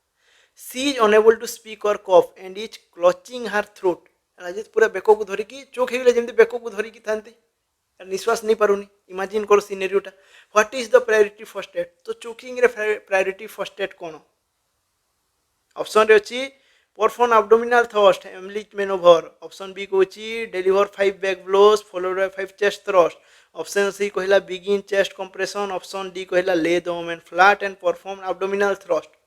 she is unable to speak और cough and is clutching her throat पूरा बेक को धरिकी चोक हो जमी बेक को धरिकी था निश्वास नहीं पारुनी इमेजिन कर सिनेरियोटा what is the priority first aid तो चोकिंग रे प्रायोरिटी फर्स्ट एड कौन ऑप्शन रे अच्छी perform abdominal thrust Heimlich manoeuvre option B को deliver 5 back blows followed by 5 chest thrust option C कहला begin chest compression option D कहला lay the moment flat and perform abdominal thrust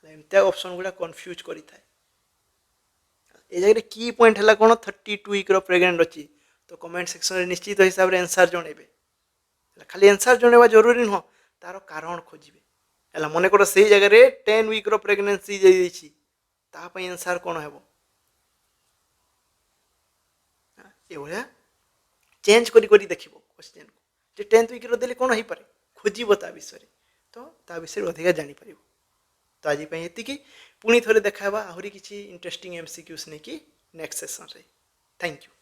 एमती option गुड़ा confuse करी था ये जगह की पॉइंट है कौन 32 वीक प्रेग्नेंट अच्छी तो कमेंट सेक्शन निश्चित हिसाब से आंसर जनइबे खाली आंसर जनवा जरूरी नुह तार कारण खोजे है मन कर से जगह 10 वीक प्रेगनेंसी आंसर कौन हे ଏଭଳିଆ ଚେଞ୍ଜ କରି କରି ଦେଖିବ କ୍ୱେଶ୍ଚିନ୍କୁ ଯେ 10th ୱିକ୍ର ଦେଲେ କ'ଣ ହେଇପାରେ ଖୋଜିବ ତା ବିଷୟରେ ତ ତା ବିଷୟରେ ଅଧିକା ଜାଣିପାରିବ। ତ ଆଜି ପାଇଁ ଏତିକି, ପୁଣି ଥରେ ଦେଖା ହେବା ଆହୁରି କିଛି ଇଣ୍ଟରେଷ୍ଟିଂ MCQs ନେଇକି ନେକ୍ସଟ ସେସନ୍ରେ। Thank you.